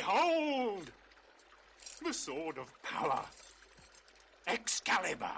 Behold! The sword of power. Excalibur.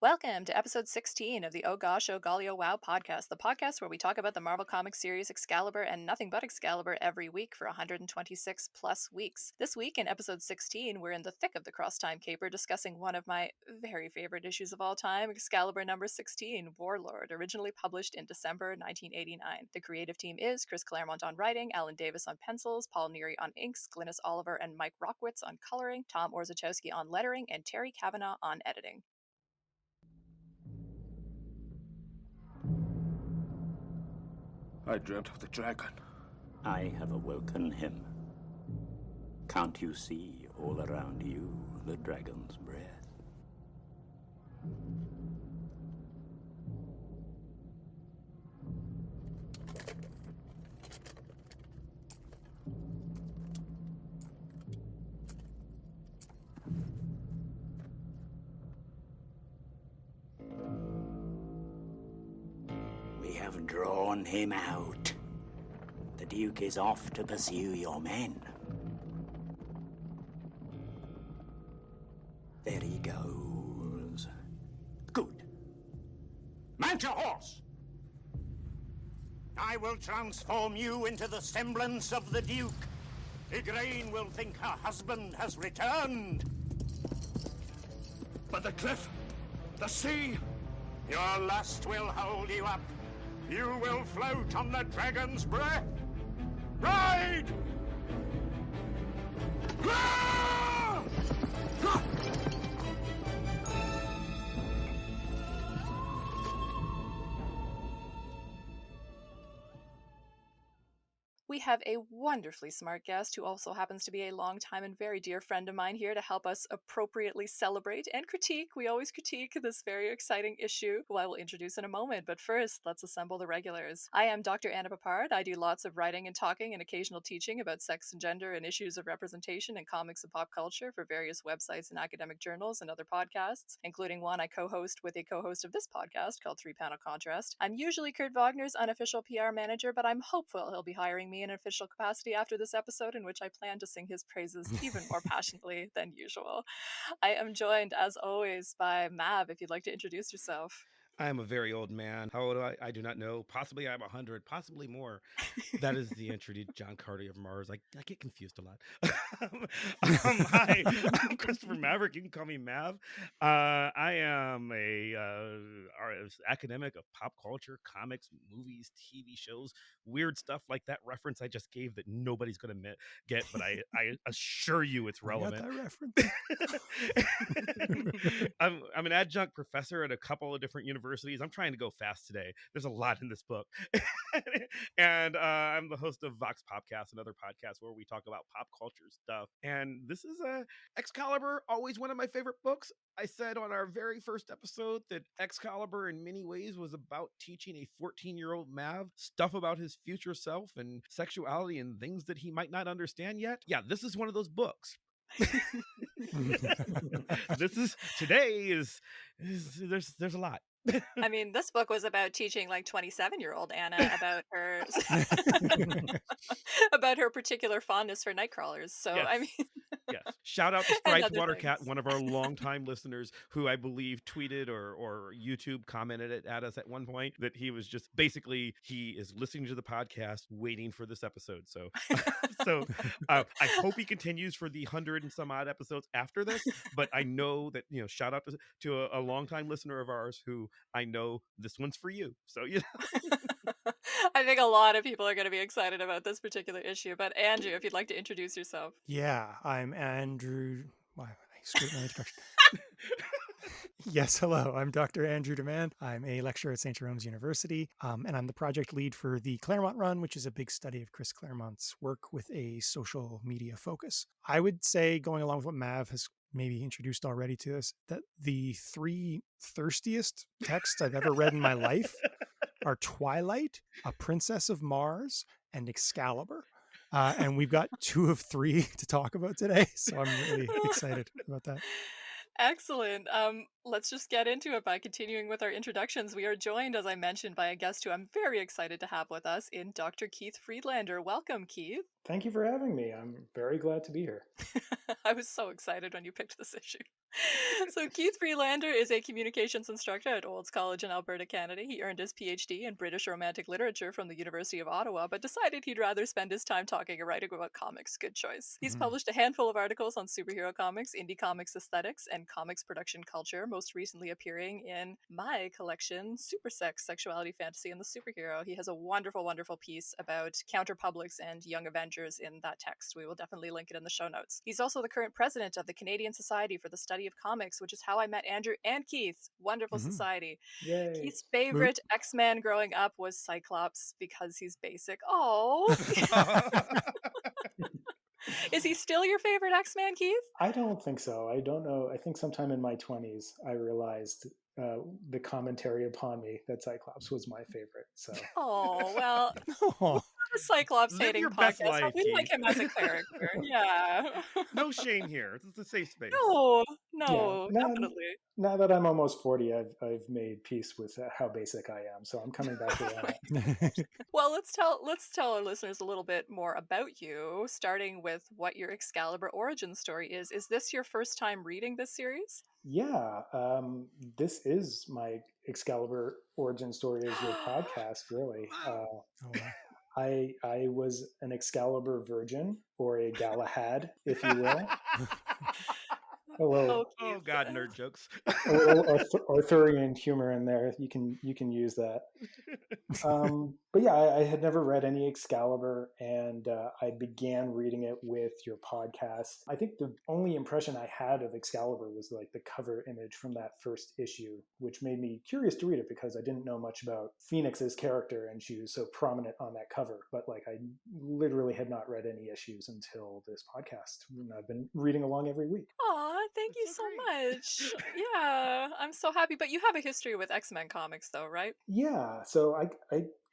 Welcome to episode 16 of the Oh Gosh, Oh Golly, Oh Wow podcast, the podcast where we talk about the Marvel Comics series Excalibur and nothing but Excalibur every week for 126 plus weeks. This week in episode 16, we're in the thick of the cross-time caper discussing one of my very favorite issues of all time, Excalibur number 16, Warlord, originally published in December 1989. The creative team is Chris Claremont on writing, Alan Davis on pencils, Paul Neary on inks, Glynis Oliver and Mike Rockwitz on coloring, Tom Orzechowski on lettering, and Terry Kavanagh on editing. I dreamt of the dragon. I have awoken him. Can't you see all around you the dragon's breath? We have drawn him out. The Duke is off to pursue your men. There he goes. Good. Mount your horse! I will transform you into the semblance of the Duke. Igraine will think her husband has returned. But the cliff, the sea, your lust will hold you up. You will float on the dragon's breath. Ride! Ah! Ah! We have a wonderfully smart guest who also happens to be a longtime and very dear friend of mine here to help us appropriately celebrate and critique. We always critique this very exciting issue, who I will introduce in a moment. But first, let's assemble the regulars. I am Dr. Anna Papard. I do lots of writing and talking and occasional teaching about sex and gender and issues of representation in comics and pop culture for various websites and academic journals and other podcasts, including one I co-host with a co-host of this podcast called Three Panel Contrast. I'm usually Kurt Wagner's unofficial PR manager, but I'm hopeful he'll be hiring me in an official capacity after this episode, in which I plan to sing his praises even more passionately than usual. I am joined, as always, by Mav, if you'd like to introduce yourself. I am a very old man. How old am I? I do not know. Possibly I'm 100, possibly more. That is the entry to John Carter of Mars. I get confused a lot. Hi, I'm Christopher Maverick. You can call me Mav. I am a academic of pop culture, comics, movies, TV shows, weird stuff like that reference I just gave that nobody's going to get, but I assure you it's relevant. I got that reference. I'm an adjunct professor at a couple of different universities. I'm trying to go fast today. There's a lot in this book. And I'm the host of Vox Popcast, another podcast where we talk about pop culture stuff. And this is Excalibur, always one of my favorite books. I said on our very first episode that Excalibur in many ways was about teaching a 14-year-old Mav stuff about his future self and sexuality and things that he might not understand yet. Yeah, this is one of those books. There's a lot. I mean, this book was about teaching like 27-year-old Anna about her about her particular fondness for Nightcrawlers. So, Yes. I mean, Yes. Shout out to And Striped other Water Cat, things. one of our longtime listeners, who I believe tweeted or YouTube commented it at us at one point, that he was just basically, he is listening to the podcast, waiting for this episode. So, I hope he continues for the 100 and some odd episodes after this. But I know that, shout out to a longtime listener of ours who I know this one's for you. So, I think a lot of people are going to be excited about this particular issue. But Andrew, if you'd like to introduce yourself. Yeah, I'm Andrew. Why I screwed my introduction. Yes, hello. I'm Dr. Andrew Demand. I'm a lecturer at St. Jerome's University, and I'm the project lead for the Claremont Run, which is a big study of Chris Claremont's work with a social media focus. I would say, going along with what Mav has maybe introduced already to us, that the 3 thirstiest texts I've ever read in my life are Twilight, A Princess of Mars, and Excalibur. And we've got 2 of 3 to talk about today, so I'm really excited about that. Excellent. Let's just get into it by continuing with our introductions. We are joined, as I mentioned, by a guest who I'm very excited to have with us in Dr. Keith Friedlander. Welcome, Keith. Thank you for having me. I'm very glad to be here. I was so excited when you picked this issue. So Keith Friedlander is a communications instructor at Olds College in Alberta, Canada. He earned his PhD in British Romantic Literature from the University of Ottawa, but decided he'd rather spend his time talking and writing about comics. Good choice. He's published a handful of articles on superhero comics, indie comics aesthetics, and comics production culture, most recently appearing in my collection, Super Sex, Sexuality, Fantasy, and the Superhero. He has a wonderful, wonderful piece about counterpublics and young Avengers in that text. We will definitely link it in the show notes. He's also the current president of the Canadian Society for the Study of Comics, which is how I met Andrew and Keith. Wonderful society. Yay. Keith's favorite X-Man growing up was Cyclops because he's basic. Oh. Is he still your favorite X-Man, Keith? I don't think so. I don't know. I think sometime in my 20s, I realized the commentary upon me that Cyclops was my favorite. So. Oh, well. A Cyclops Live hating your podcast. best life, We like Keith. him as a character. Yeah. No shame here. It's a safe space. No, Yeah, definitely. Now that I'm almost 40, I've made peace with how basic I am. So I'm coming back around. Well, let's tell our listeners a little bit more about you, starting with what your Excalibur origin story is. Is this your first time reading this series? Yeah, this is my Excalibur origin story as your podcast, really. I was an Excalibur virgin, or a Galahad, if you will. Oh God, nerd jokes. A little Arthurian humor in there. You can use that. But yeah, I had never read any Excalibur, and I began reading it with your podcast. I think the only impression I had of Excalibur was like the cover image from that first issue, which made me curious to read it because I didn't know much about Phoenix's character, and she was so prominent on that cover. But like, I literally had not read any issues until this podcast, and I've been reading along every week. Aw, thank you so much. Yeah, I'm so happy. But you have a history with X-Men comics, though, right? Yeah, so I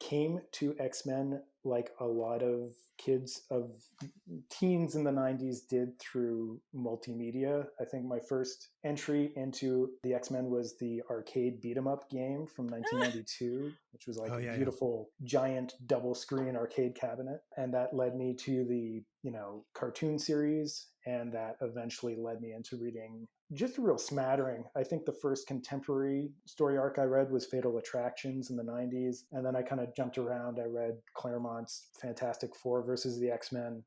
came to X-Men like a lot of teens in the 90s did, through multimedia. I think my first entry into the X-Men was the arcade beat 'em up game from 1992, which was like a beautiful giant double screen arcade cabinet. And that led me to the, cartoon series. And that eventually led me into reading just a real smattering. I think the first contemporary story arc I read was Fatal Attractions in the 90s. And then I kind of jumped around. I read Claremont's Fantastic Four versus the X-Men.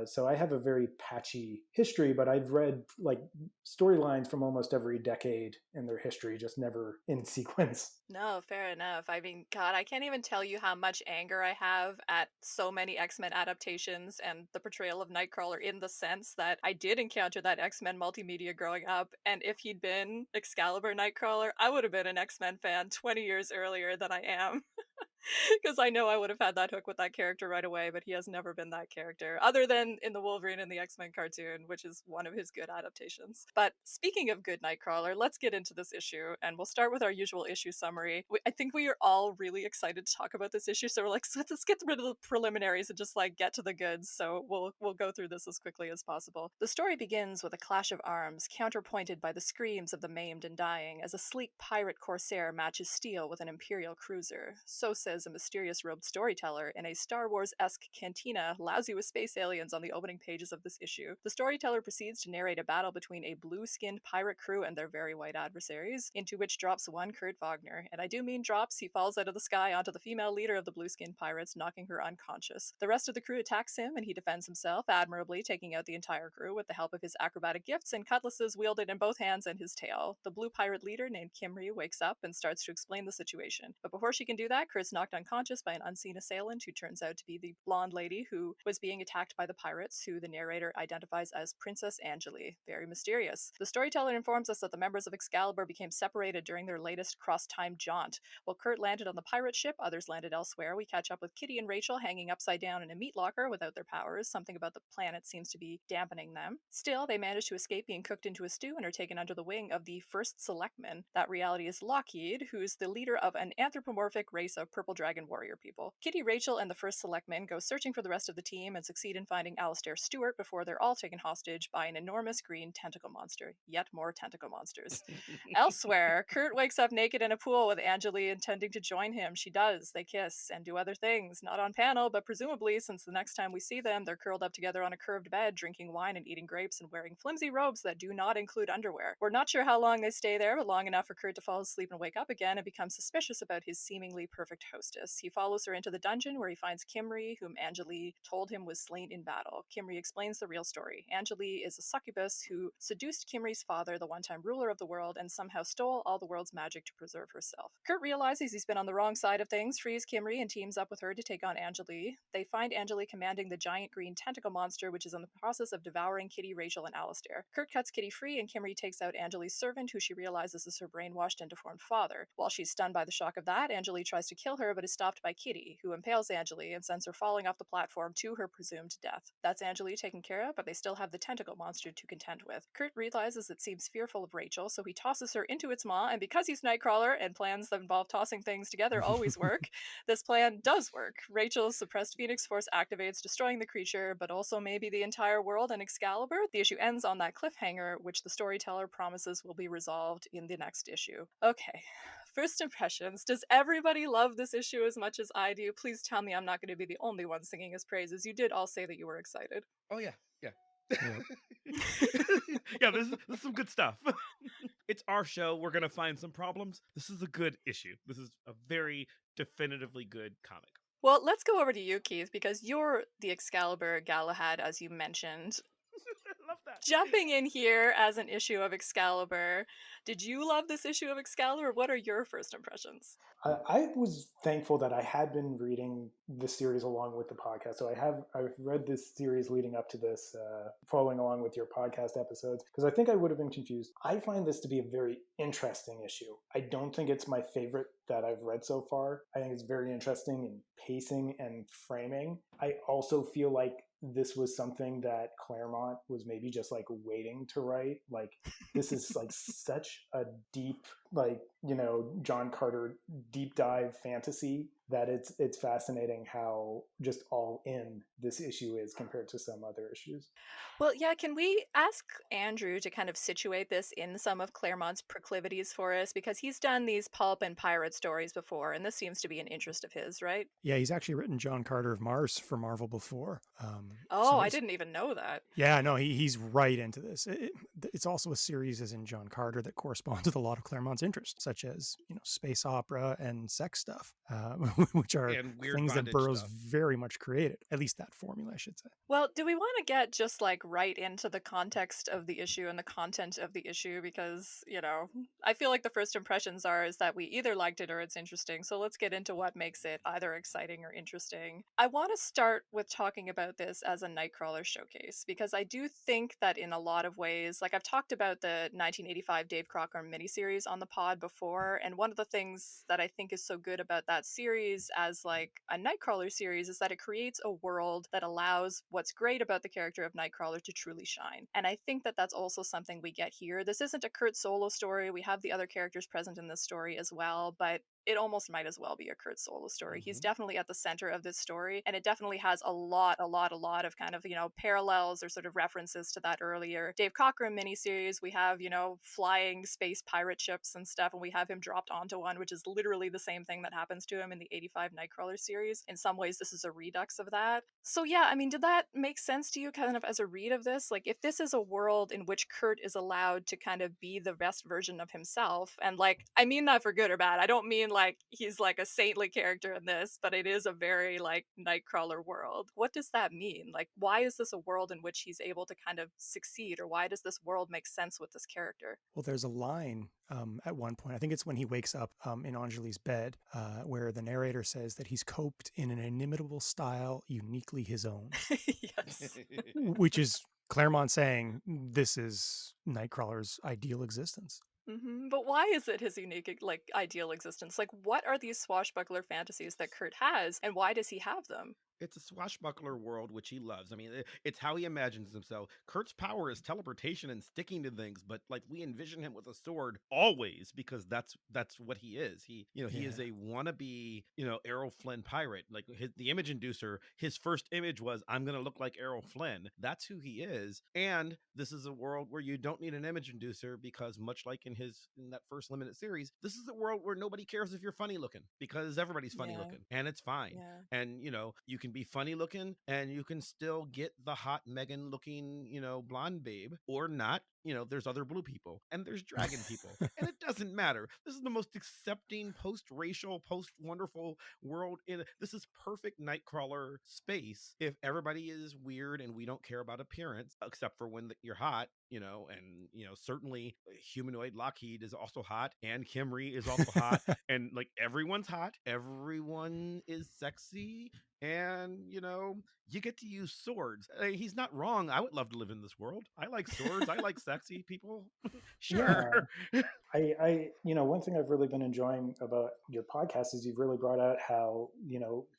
So I have a very patchy history, but I've read like storylines from almost every decade in their history, just never in sequence. No, fair enough. I mean, God, I can't even tell you how much anger I have at so many X-Men adaptations and the portrayal of Nightcrawler, in the sense that I did encounter that X-Men multimedia growing up, and if he'd been Excalibur Nightcrawler, I would have been an X-Men fan 20 years earlier than I am. Because I know I would have had that hook with that character right away, but he has never been that character, other than in the Wolverine and the X-Men cartoon, which is one of his good adaptations. But speaking of good Nightcrawler, let's get into this issue, and we'll start with our usual issue summary. I think we are all really excited to talk about this issue, so we're like, let's get rid of the preliminaries and just like get to the goods. So we'll go through this as quickly as possible. The story begins with a clash of arms, counterpointed by the screams of the maimed and dying, as a sleek pirate corsair matches steel with an Imperial cruiser. So says a mysterious robed storyteller in a Star Wars-esque cantina lousy with space aliens on the opening pages of this issue. The storyteller proceeds to narrate a battle between a blue-skinned pirate crew and their very white adversaries, into which drops one Kurt Wagner. And I do mean drops. He falls out of the sky onto the female leader of the blue-skinned pirates, knocking her unconscious. The rest of the crew attacks him, and he defends himself admirably, taking out the entire crew with the help of his acrobatic gifts and cutlasses wielded in both hands and his tail. The blue pirate leader, named Kimry, wakes up and starts to explain the situation. But before she can do that, Kurt's knocked unconscious by an unseen assailant who turns out to be the blonde lady who was being attacked by the pirates, who the narrator identifies as Princess Angeli. Very mysterious. The storyteller informs us that the members of Excalibur became separated during their latest cross-time jaunt. While Kurt landed on the pirate ship, others landed elsewhere. We catch up with Kitty and Rachel hanging upside down in a meat locker without their powers. Something about the planet seems to be dampening them. Still, they manage to escape being cooked into a stew and are taken under the wing of the first selectman. That reality is Lockheed, who's the leader of an anthropomorphic race of purple dragon warrior people. Kitty, Rachel, and the first selectman go searching for the rest of the team and succeed in finding Alistair Stewart before they're all taken hostage by an enormous green tentacle monster. Yet more tentacle monsters. Elsewhere, Kurt wakes up naked in a pool with Angeli intending to join him. She does. They kiss and do other things. Not on panel, but presumably, since the next time we see them, they're curled up together on a curved bed, drinking wine and eating grapes and wearing flimsy robes that do not include underwear. We're not sure how long they stay there, but long enough for Kurt to fall asleep and wake up again and become suspicious about his seemingly perfect hostess. He follows her into the dungeon where he finds Kimry, whom Angeli told him was slain in battle. Kimry explains the real story. Angeli is a succubus who seduced Kimry's father, the one-time ruler of the world, and somehow stole all the world's magic to preserve herself. Kurt realizes he's been on the wrong side of things, frees Kimry, and teams up with her to take on Angeli. They find Angeli commanding the giant green tentacle monster, which is in the process of devouring Kitty, Rachel, and Alistair. Kurt cuts Kitty free, and Kimry takes out Angeli's servant, who she realizes is her brainwashed and deformed father. While she's stunned by the shock of that, Angeli tries to kill her, but is stopped by Kitty, who impales Angeli and sends her falling off the platform to her presumed death. That's Angeli taken care of, but they still have the tentacle monster to contend with. Kurt realizes it seems fearful of Rachel, so he tosses her into its maw, and because he's Nightcrawler and plans that involve tossing things together always work, this plan does work. Rachel's suppressed Phoenix Force activates, destroying the creature, but also maybe the entire world and Excalibur. The issue ends on that cliffhanger, which the storyteller promises will be resolved in the next issue. Okay, first impressions. Does everybody love this issue as much as I do? Please tell me I'm not going to be the only one singing his praises. You did all say that you were excited. Oh, yeah. Yeah, this is some good stuff. It's our show. We're going to find some problems. This is a good issue. This is a very definitively good comic. Well, let's go over to you, Keith, because you're the Excalibur Galahad, as you mentioned. I love that. Jumping in here as an issue of Excalibur, did you love this issue of Excalibur? What are your first impressions? I was thankful that I had been reading the series along with the podcast. So I've read this series leading up to this, following along with your podcast episodes, because I think I would have been confused. I find this to be a very interesting issue. I don't think it's my favorite that I've read so far. I think it's very interesting in pacing and framing. I also feel like this was something that Claremont was maybe just like waiting to write. Like, this is like such a deep, like, you know, John Carter deep dive fantasy that it's fascinating how just all in this issue is compared to some other issues. Well, yeah, can we ask Andrew to kind of situate this in some of Claremont's proclivities for us? Because he's done these pulp and pirate stories before, and this seems to be an interest of his, right? Yeah, he's actually written John Carter of Mars for Marvel before. I didn't even know that. Yeah, no, he's right into this. It's also a series, as in John Carter, that corresponds with a lot of Claremont's interests, such as, you know, space opera and sex stuff, which are things that Burroughs very much created. At least that formula, I should say. Well, do we want to get just like right into the context of the issue and the content of the issue? Because, you know, I feel like the first impressions is that we either liked it or it's interesting. So let's get into what makes it either exciting or interesting. I want to start with talking about this as a Nightcrawler showcase, because I do think that in a lot of ways, like I've talked about the 1985 Dave Crocker miniseries on the pod before, and one of the things that I think is so good about that series as like a Nightcrawler series is that it creates a world that allows what's great about the character of Nightcrawler to truly shine. And I think that that's also something we get here. This isn't a Kurt solo story. We have the other characters present in this story as well, but it almost might as well be a Kurt solo story. He's definitely at the center of this story, and it definitely has a lot of kind of, parallels or sort of references to that earlier Dave Cockrum miniseries. We have, flying space pirate ships and stuff, and we have him dropped onto one, which is literally the same thing that happens to him in the 85 Nightcrawler series. In some ways, this is a redux of that. So yeah, I mean, did that make sense to you kind of as a read of this? Like, if this is a world in which Kurt is allowed to kind of be the best version of himself, and like, I mean that for good or bad. I don't mean like he's like a saintly character in this, but it is a very like Nightcrawler world. What does that mean? Like, why is this a world in which he's able to kind of succeed, or why does this world make sense with this character? Well, there's a line at one point, I think it's when he wakes up in Anjali's bed, where the narrator says that he's coped in an inimitable style uniquely his own. Yes. Which is Claremont saying this is Nightcrawler's ideal existence. But why is it his unique, like, ideal existence? Like, what are these swashbuckler fantasies that Kurt has, and why does he have them? It's a swashbuckler world, which he loves. I mean, it's how he imagines himself. Kurt's power is teleportation and sticking to things, but like we envision him with a sword always because that's what he is. He is a wannabe, Errol Flynn pirate. Like the image inducer, his first image was, I'm going to look like Errol Flynn. That's who he is. And this is a world where you don't need an image inducer because much like in that first limited series, this is a world where nobody cares if you're funny looking because everybody's funny looking and it's fine. Yeah. And, you can be funny looking and you can still get the hot Megan looking, blonde babe or not. There's other blue people and there's dragon people and it doesn't matter. This is the most accepting post-racial, post-wonderful world. This is perfect Nightcrawler space if everybody is weird and we don't care about appearance except for when you're hot, and certainly humanoid Lockheed is also hot and Kimry is also hot and like everyone's hot, everyone is sexy, and you get to use swords. He's not wrong. I would love to live in this world. I like swords. I like sexy people. Sure. Yeah. I one thing I've really been enjoying about your podcast is you've really brought out how,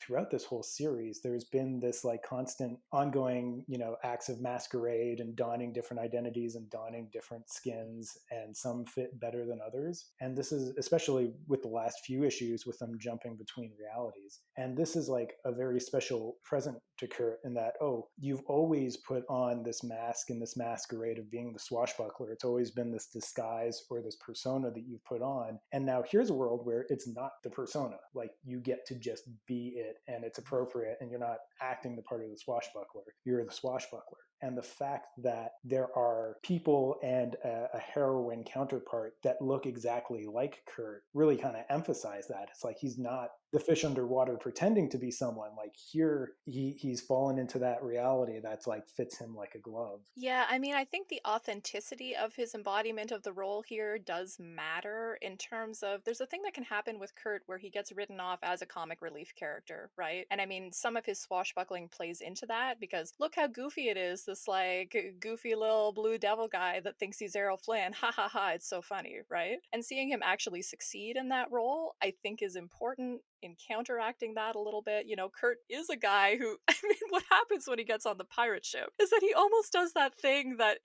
throughout this whole series, there's been this like constant ongoing, acts of masquerade and donning different identities and donning different skins, and some fit better than others. And this is especially with the last few issues with them jumping between realities. And this is like a very special present to Kurt in that, you've always put on this mask and this masquerade of being the swashbuckler. It's always been this disguise or this persona that you've put on. And now here's a world where it's not the persona. Like you get to just be it and it's appropriate and you're not acting the part of the swashbuckler. You're the swashbuckler. And the fact that there are people and a heroine counterpart that look exactly like Kurt really kind of emphasize that. It's like he's not the fish underwater pretending to be someone. Like here, he's fallen into that reality that's like fits him like a glove. Yeah, I mean, I think the authenticity of his embodiment of the role here does matter in terms of there's a thing that can happen with Kurt where he gets written off as a comic relief character, right? And I mean, some of his swashbuckling plays into that because look how goofy it is. This like goofy little blue devil guy that thinks he's Errol Flynn. Ha ha ha, it's so funny, right? And seeing him actually succeed in that role, I think is important in counteracting that a little bit. Kurt is a guy who, I mean, what happens when he gets on the pirate ship is that he almost does that thing that,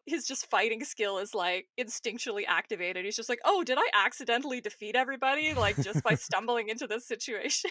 his just fighting skill is like instinctually activated. He's just like, oh, did I accidentally defeat everybody? Like just by stumbling into this situation?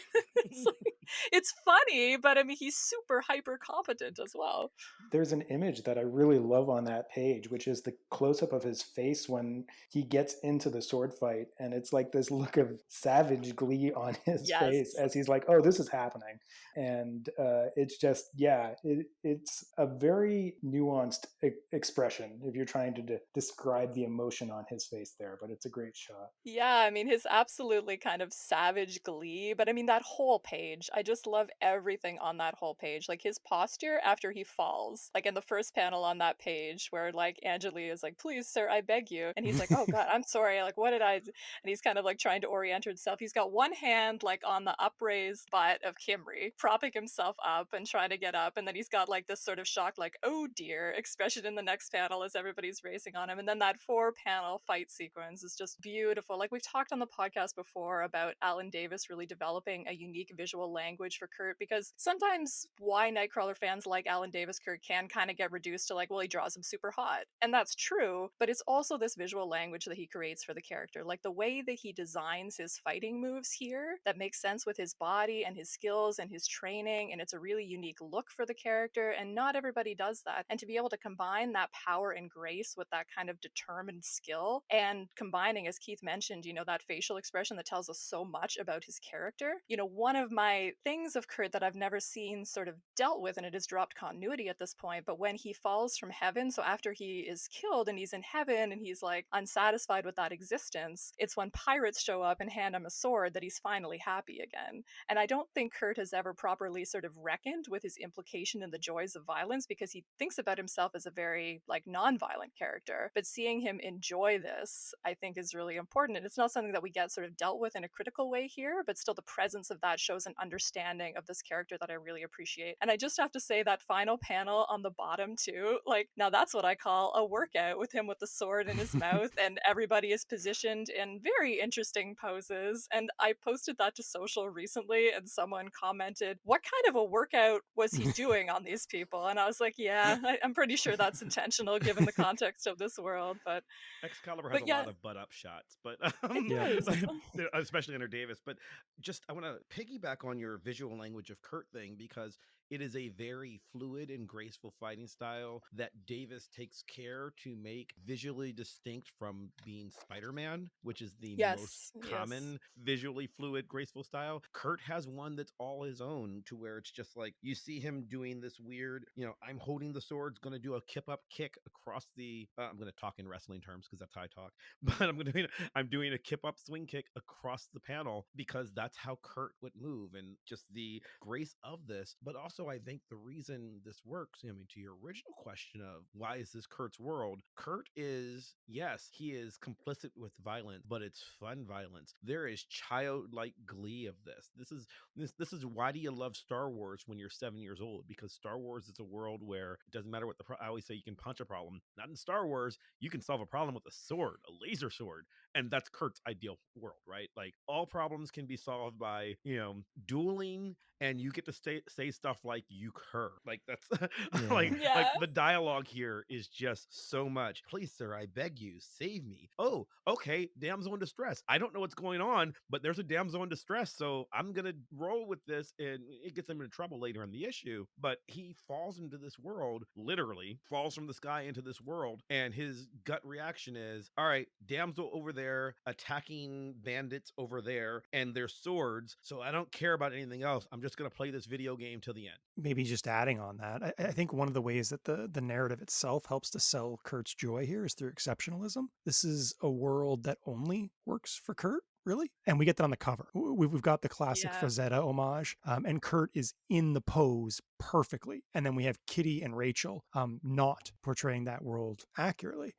It's funny, but I mean, he's super hyper competent as well. There's an image that I really love on that page, which is the close-up of his face when he gets into the sword fight. And it's like this look of savage glee on his face as he's like, oh, this is happening. And it's just, it's a very nuanced expression if you're trying to describe the emotion on his face there, but it's a great shot. Yeah, I mean, his absolutely kind of savage glee, but I mean, that whole page, I just love everything on that whole page. Like his posture after he falls, like in the first panel on that page where like Anjali is like, please, sir, I beg you. And he's like, oh God, I'm sorry. Like, what did I do? And he's kind of like trying to orient himself. He's got one hand like on the upraised butt of Kimry, propping himself up and trying to get up. And then he's got like this sort of shocked, like, oh dear expression in the next panel as everybody's racing on him. And then that 4-panel fight sequence is just beautiful. Like we've talked on the podcast before about Alan Davis really developing a unique visual language for Kurt, because sometimes why Nightcrawler fans like Alan Davis Kurt can kind of get reduced to like, well, he draws him super hot. And that's true, but it's also this visual language that he creates for the character. Like the way that he designs his fighting moves here that makes sense with his body and his skills and his training, and it's a really unique look for the character, and not everybody does that. And to be able to combine that power and grace with that kind of determined skill, and combining, as Keith mentioned, that facial expression that tells us so much about his character. One of my things of Kurt that I've never seen sort of dealt with, and it has dropped continuity at this point, but when he falls from heaven, so after he is killed and he's in heaven and he's like unsatisfied with that existence, it's when pirates show up and hand him a sword that he's finally happy again. And I don't think Kurt has ever properly sort of reckoned with his implication in the joys of violence, because he thinks about himself as a very like non-violent character. But seeing him enjoy this, I think, is really important. And it's not something that we get sort of dealt with in a critical way here, but still the presence of that shows an understanding of this character that I really appreciate. And I just have to say that final panel on the bottom too, like, now that's what I call a workout, with him with the sword in his mouth and everybody is positioned in very interesting poses. And I posted that to social recently and someone commented, what kind of a workout was he doing on these people? And I was like, yeah, I'm pretty sure that's intentional given the context of this world. But Excalibur has a lot of butt up shots, but especially under Davis. But just I want to piggyback on your visual language of Kurt thing, because it is a very fluid and graceful fighting style that Davis takes care to make visually distinct from being Spider-Man, which is the most common visually fluid, graceful style. Kurt has one that's all his own, to where it's just like you see him doing this weird, I'm holding the sword, going to do a kip up kick across the. I'm going to talk in wrestling terms because that's how I talk, but I'm doing a kip up swing kick across the panel because that's how Kurt would move, and just the grace of this. But also, I think the reason this works, to your original question of why is this Kurt's world? Kurt is, yes, he is complicit with violence, but it's fun violence. There is childlike glee of this. This is why do you love Star Wars when you're 7 years old? Because Star Wars is a world where it doesn't matter what I always say, you can punch a problem. Not in Star Wars. You can solve a problem with a sword, a laser sword. And that's Kurt's ideal world, right? Like all problems can be solved by, dueling, and you get to say stuff like "you cur." Like that's like the dialogue here is just so much. Please, sir, I beg you, save me. Oh, okay, damsel in distress. I don't know what's going on, but there's a damsel in distress, so I'm gonna roll with this, and it gets him into trouble later in the issue. But he falls into this world, literally falls from the sky into this world, and his gut reaction is, all right, damsel over there attacking bandits over there, and their swords, so I don't care about anything else. I'm just going to play this video game till the end. Maybe just adding on that, I think one of the ways that the narrative itself helps to sell Kurt's joy here is through exceptionalism. This is a world that only works for Kurt, really. And we get that on the cover. We've got the classic Frazetta homage, and Kurt is in the pose perfectly. And then we have Kitty and Rachel not portraying that world accurately.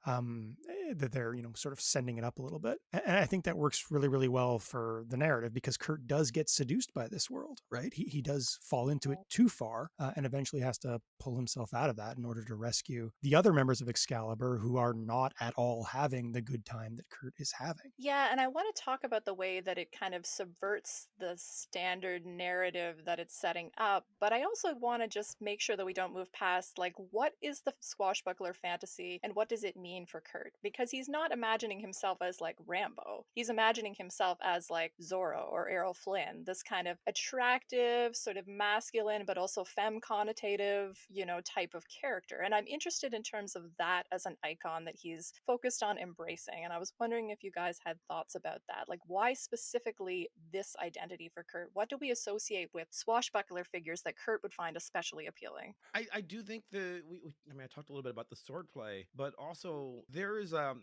That they're, sort of sending it up a little bit. And I think that works really, really well for the narrative, because Kurt does get seduced by this world, right? He does fall into it too far, and eventually has to pull himself out of that in order to rescue the other members of Excalibur who are not at all having the good time that Kurt is having. Yeah, and I want to talk about the way that it kind of subverts the standard narrative that it's setting up, but I also want to just make sure that we don't move past, like, what is the swashbuckler fantasy and what does it mean for Kurt? Because he's not imagining himself as, like, Rambo. He's imagining himself as, like, Zorro or Errol Flynn, this kind of attractive, sort of masculine, but also femme connotative, type of character. And I'm interested in terms of that as an icon that he's focused on embracing. And I was wondering if you guys had thoughts about that. Like, why specifically this identity for Kurt? What do we associate with swashbuckler figures that Kurt would find especially appealing? I do think I talked a little bit about the swordplay, but also there is I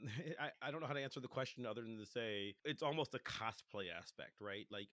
don't know how to answer the question other than to say it's almost a cosplay aspect, right? Like,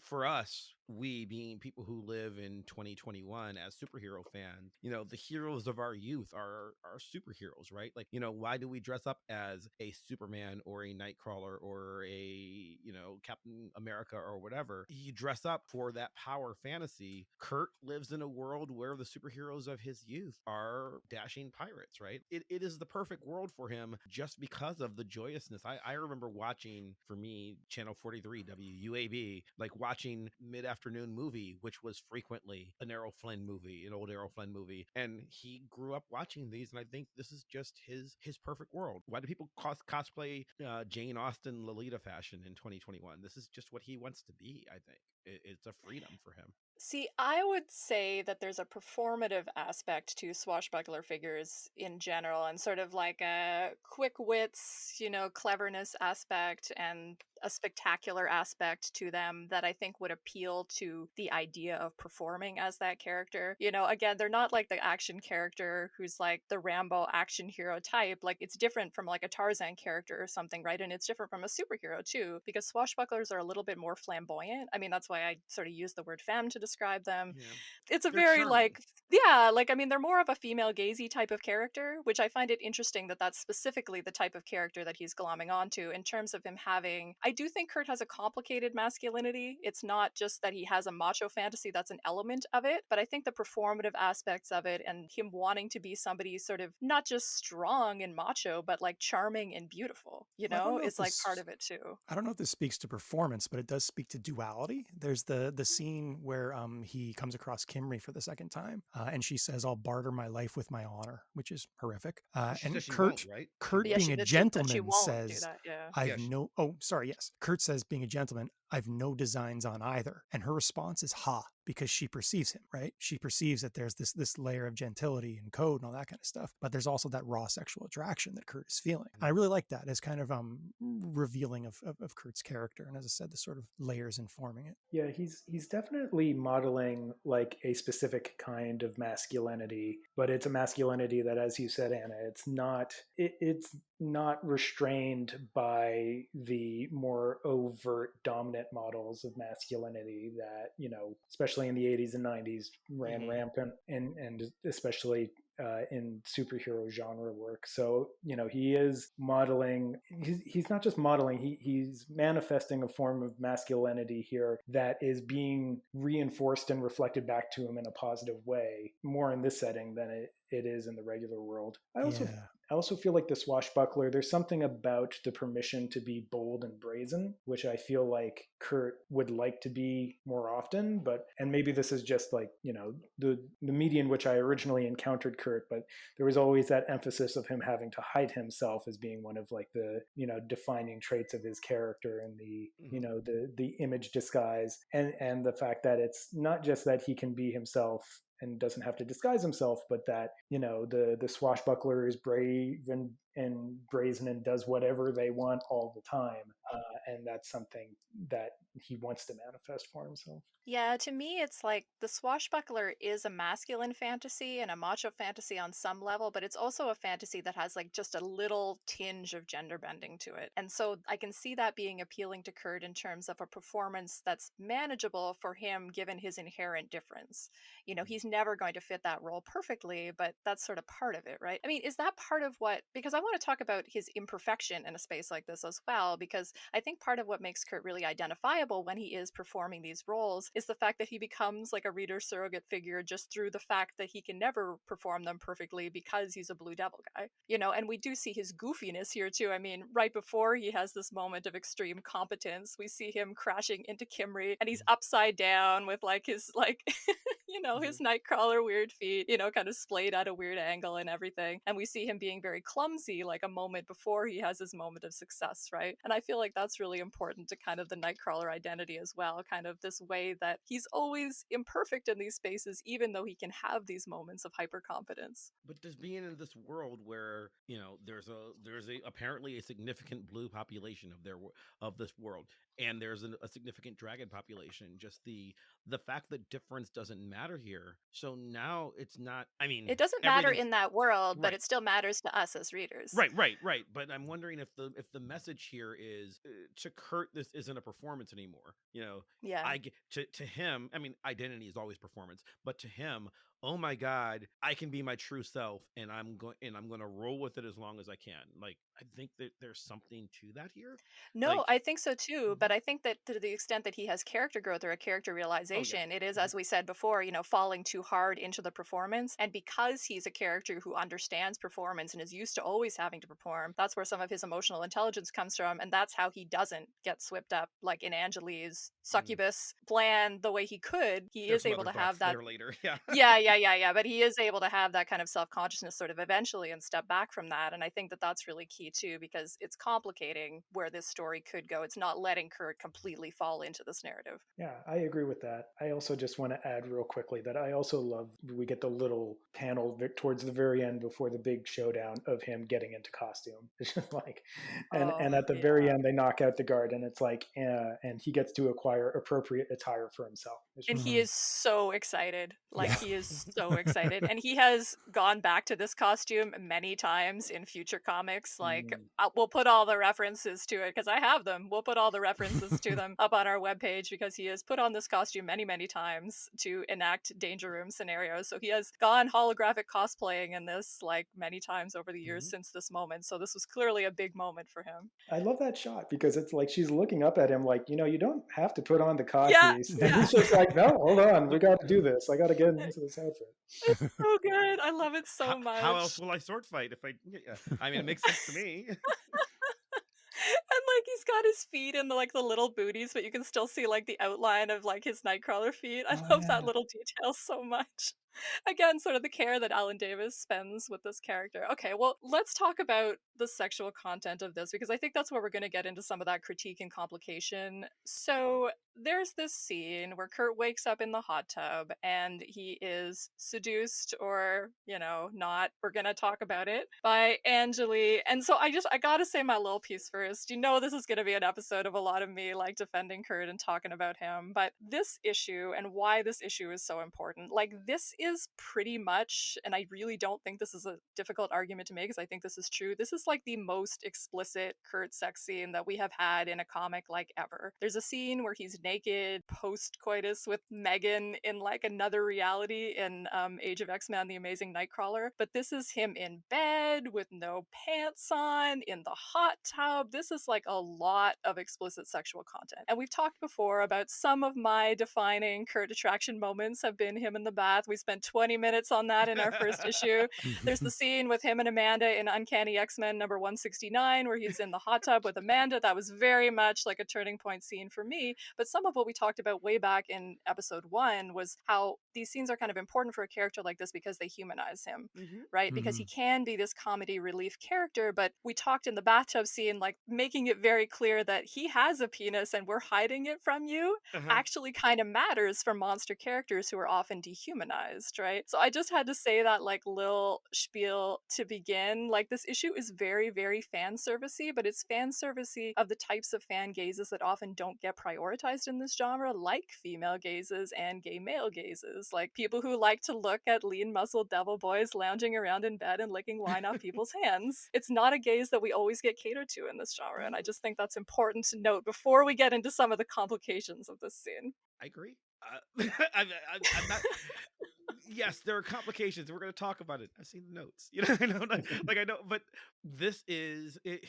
for us, we being people who live in 2021 as superhero fans, the heroes of our youth are superheroes, right? Like, why do we dress up as a Superman or a Nightcrawler or a, Captain America or whatever? You dress up for that power fantasy. Kurt lives in a world where the superheroes of his youth are dashing pirates, right? It is the perfect world for him just because of the joyousness. I remember watching, for me, Channel 43, WUAB, like watching mid-afternoon afternoon movie, which was frequently an Errol Flynn movie, an old Errol Flynn movie. And he grew up watching these, and I think this is just his perfect world. Why do people cosplay Jane Austen Lolita fashion in 2021? This is just what he wants to be, I think. It's a freedom for him. See, I would say that there's a performative aspect to swashbuckler figures in general, and sort of like a quick wits, cleverness aspect and a spectacular aspect to them that I think would appeal to the idea of performing as that character. Again, they're not like the action character who's like the Rambo action hero type. Like, it's different from like a Tarzan character or something, right? And it's different from a superhero too, because swashbucklers are a little bit more flamboyant. I mean, that's why I sort of use the word femme to describe them. Yeah. It's a They're very charming. they're more of a female gazy type of character, which I find it interesting that that's specifically the type of character that he's glomming onto in terms of him having. I do think Kurt has a complicated masculinity. It's not just that he has a macho fantasy that's an element of it, but I think the performative aspects of it and him wanting to be somebody sort of not just strong and macho, but like charming and beautiful, is like part of it too. I don't know if this speaks to performance, but it does speak to duality. There's the scene where he comes across Kimry for the second time, and she says, "I'll barter my life with my honor," which is horrific. And Kurt, right? Kurt Yeah, being a she gentleman won't do says, that, yeah. Yes. Kurt says, being a gentleman, "I've no designs on either." And her response is "ha," because she perceives him, right? She perceives that there's this layer of gentility and code and all that kind of stuff, but there's also that raw sexual attraction that Kurt is feeling. And I really like that as kind of revealing of Kurt's character. And as I said, the sort of layers informing it. Yeah, he's definitely modeling like a specific kind of masculinity, but it's a masculinity that, as you said, Anna, it's not restrained by the more overt dominant models of masculinity that, especially in the 80s and 90s ran rampant, and especially in superhero genre work. So, he is modeling, he's not just modeling, he's manifesting a form of masculinity here that is being reinforced and reflected back to him in a positive way, more in this setting than it is in the regular world. I also feel like the swashbuckler, there's something about the permission to be bold and brazen, which I feel like Kurt would like to be more often, and maybe this is just like, the media in which I originally encountered Kurt, but there was always that emphasis of him having to hide himself as being one of like the, defining traits of his character, and the image disguise, and the fact that it's not just that he can be himself and doesn't have to disguise himself, but that, the swashbuckler is brave and brazen and does whatever they want all the time. And that's something that he wants to manifest for himself. Yeah, to me, it's like the swashbuckler is a masculine fantasy and a macho fantasy on some level, but it's also a fantasy that has like just a little tinge of gender bending to it. And so I can see that being appealing to Kurt in terms of a performance that's manageable for him given his inherent difference. He's never going to fit that role perfectly, but that's sort of part of it, right? I mean, is that part of what, because I want to talk about his imperfection in a space like this as well, because I think part of what makes Kurt really identifiable when he is performing these roles is the fact that he becomes like a reader surrogate figure just through the fact that he can never perform them perfectly because he's a Blue Devil guy, and we do see his goofiness here too. I mean, right before he has this moment of extreme competence, we see him crashing into Kimry and he's upside down with like his like his Nightcrawler weird feet, kind of splayed at a weird angle and everything. And we see him being very clumsy like a moment before he has his moment of success, right? And I feel like that's really important to kind of the Nightcrawler identity as well, kind of this way that he's always imperfect in these spaces, even though he can have these moments of hypercompetence. But just being in this world where, there's a apparently a significant blue population of this world, and there's a significant dragon population, just the fact that difference doesn't matter here. So now it's not, I mean, it doesn't matter in that world, but it still matters to us as readers. Right. But I'm wondering if the message here is to Kurt, this isn't a performance anymore. Yeah. To him, I mean, identity is always performance, but to him, oh my God, I can be my true self, and I'm going to roll with it as long as I can. Like, I think that there's something to that here. No, Like, I think so too, but I think that to the extent that he has character growth or a character oh yeah, realization, it is, as we said before, falling too hard into the performance. And because he's a character who understands performance and is used to always having to perform, that's where some of his emotional intelligence comes from. And that's how he doesn't get swept up, like in Angeli's succubus plan, the way he could. He there's is some able other to have thoughts that. there later. Yeah. Yeah. But he is able to have that kind of self consciousness sort of eventually and step back from that. And I think that that's really key too, because it's complicating where this story could go. It's not letting Kurt completely fall into this narrative. Yeah, I agree with that. I also just want to add real quickly that I also love we get the little panel towards the very end before the big showdown of him getting into costume. It's just like, and at the very end they knock out the guard, and it's like, and he gets to acquire appropriate attire for himself. And he is so excited. Like, he is so excited. And he has gone back to this costume many times in future comics. Like, we'll put all the references to it because I have them. We'll put all the references to them up on our webpage because he has put on this costume many, many times to enact Danger Room scenarios. So he has gone holographic cosplaying in this like many times over the years since this moment. So this was clearly a big moment for him. I love that shot because it's like she's looking up at him like, you don't have to put on the codpiece. Yeah, And he's just like, no, hold on, we got to do this. I got to get into this outfit. It's so good. I love it so much. How else will I sword fight if I mean, it makes sense to me. And like he's got his feet in the little booties, but you can still see like the outline of like his Nightcrawler feet. I love that little detail so much. Again, sort of the care that Alan Davis spends with this character. Okay, well, let's talk about the sexual content of this because I think that's where we're going to get into some of that critique and complication. So there's this scene where Kurt wakes up in the hot tub and he is seduced or, not, we're going to talk about it, by Angeli. And so I gotta say my little piece first. This is going to be an episode of a lot of me like defending Kurt and talking about him, but this issue and why this issue is so important, like this is pretty much, and I really don't think this is a difficult argument to make because I think this is true, this is like the most explicit Kurt sex scene that we have had in a comic like ever. There's a scene where he's naked post-coitus with Megan in like another reality in Age of X-Men, The Amazing Nightcrawler, but this is him in bed with no pants on, in the hot tub. This is like a lot of explicit sexual content. And we've talked before about some of my defining Kurt attraction moments have been him in the bath. We spent 20 minutes on that in our first issue. There's the scene with him and Amanda in Uncanny X-Men number 169 where he's in the hot tub with Amanda. That was very much like a turning point scene for me. But some of what we talked about way back in episode 1 was how these scenes are kind of important for a character like this because they humanize him, right? Because he can be this comedy relief character, but we talked in the bathtub scene, like making it very clear that he has a penis and we're hiding it from you actually kind of matters for monster characters who are often dehumanized, right? So I just had to say that like little spiel to begin. Like this issue is very, very fan servicey, but it's fan servicey of the types of fan gazes that often don't get prioritized in this genre, like female gazes and gay male gazes, like people who like to look at lean muscled devil boys lounging around in bed and licking wine off people's hands. It's not a gaze that we always get catered to in this genre, and I just think that's important to note before we get into some of the complications of this scene. I agree. I'm not. Yes, there are complications. We're going to talk about it. I've seen the notes. I know, but this is it.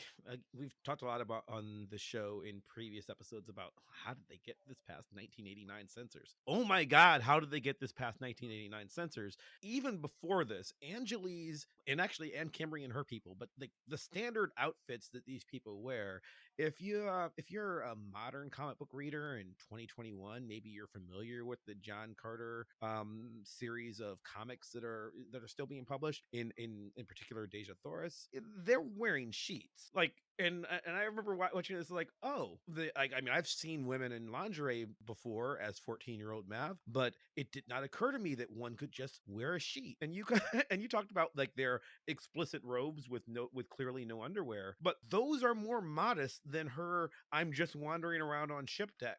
We've talked a lot about on the show in previous episodes about how did they get this past 1989 censors? Oh my God, how did they get this past 1989 censors? Even before this, Angeli's and Kimberly and her people, but the standard outfits that these people wear. If you're a modern comic book reader in 2021, maybe you're familiar with the John Carter series of comics that are still being published. In particular, Deja Thoris, they're wearing sheets. And I remember watching this like, I've seen women in lingerie before as 14-year-old Mav, but it did not occur to me that one could just wear a sheet. And you talked about like their explicit robes with clearly no underwear, but those are more modest than her I'm just wandering around on ship deck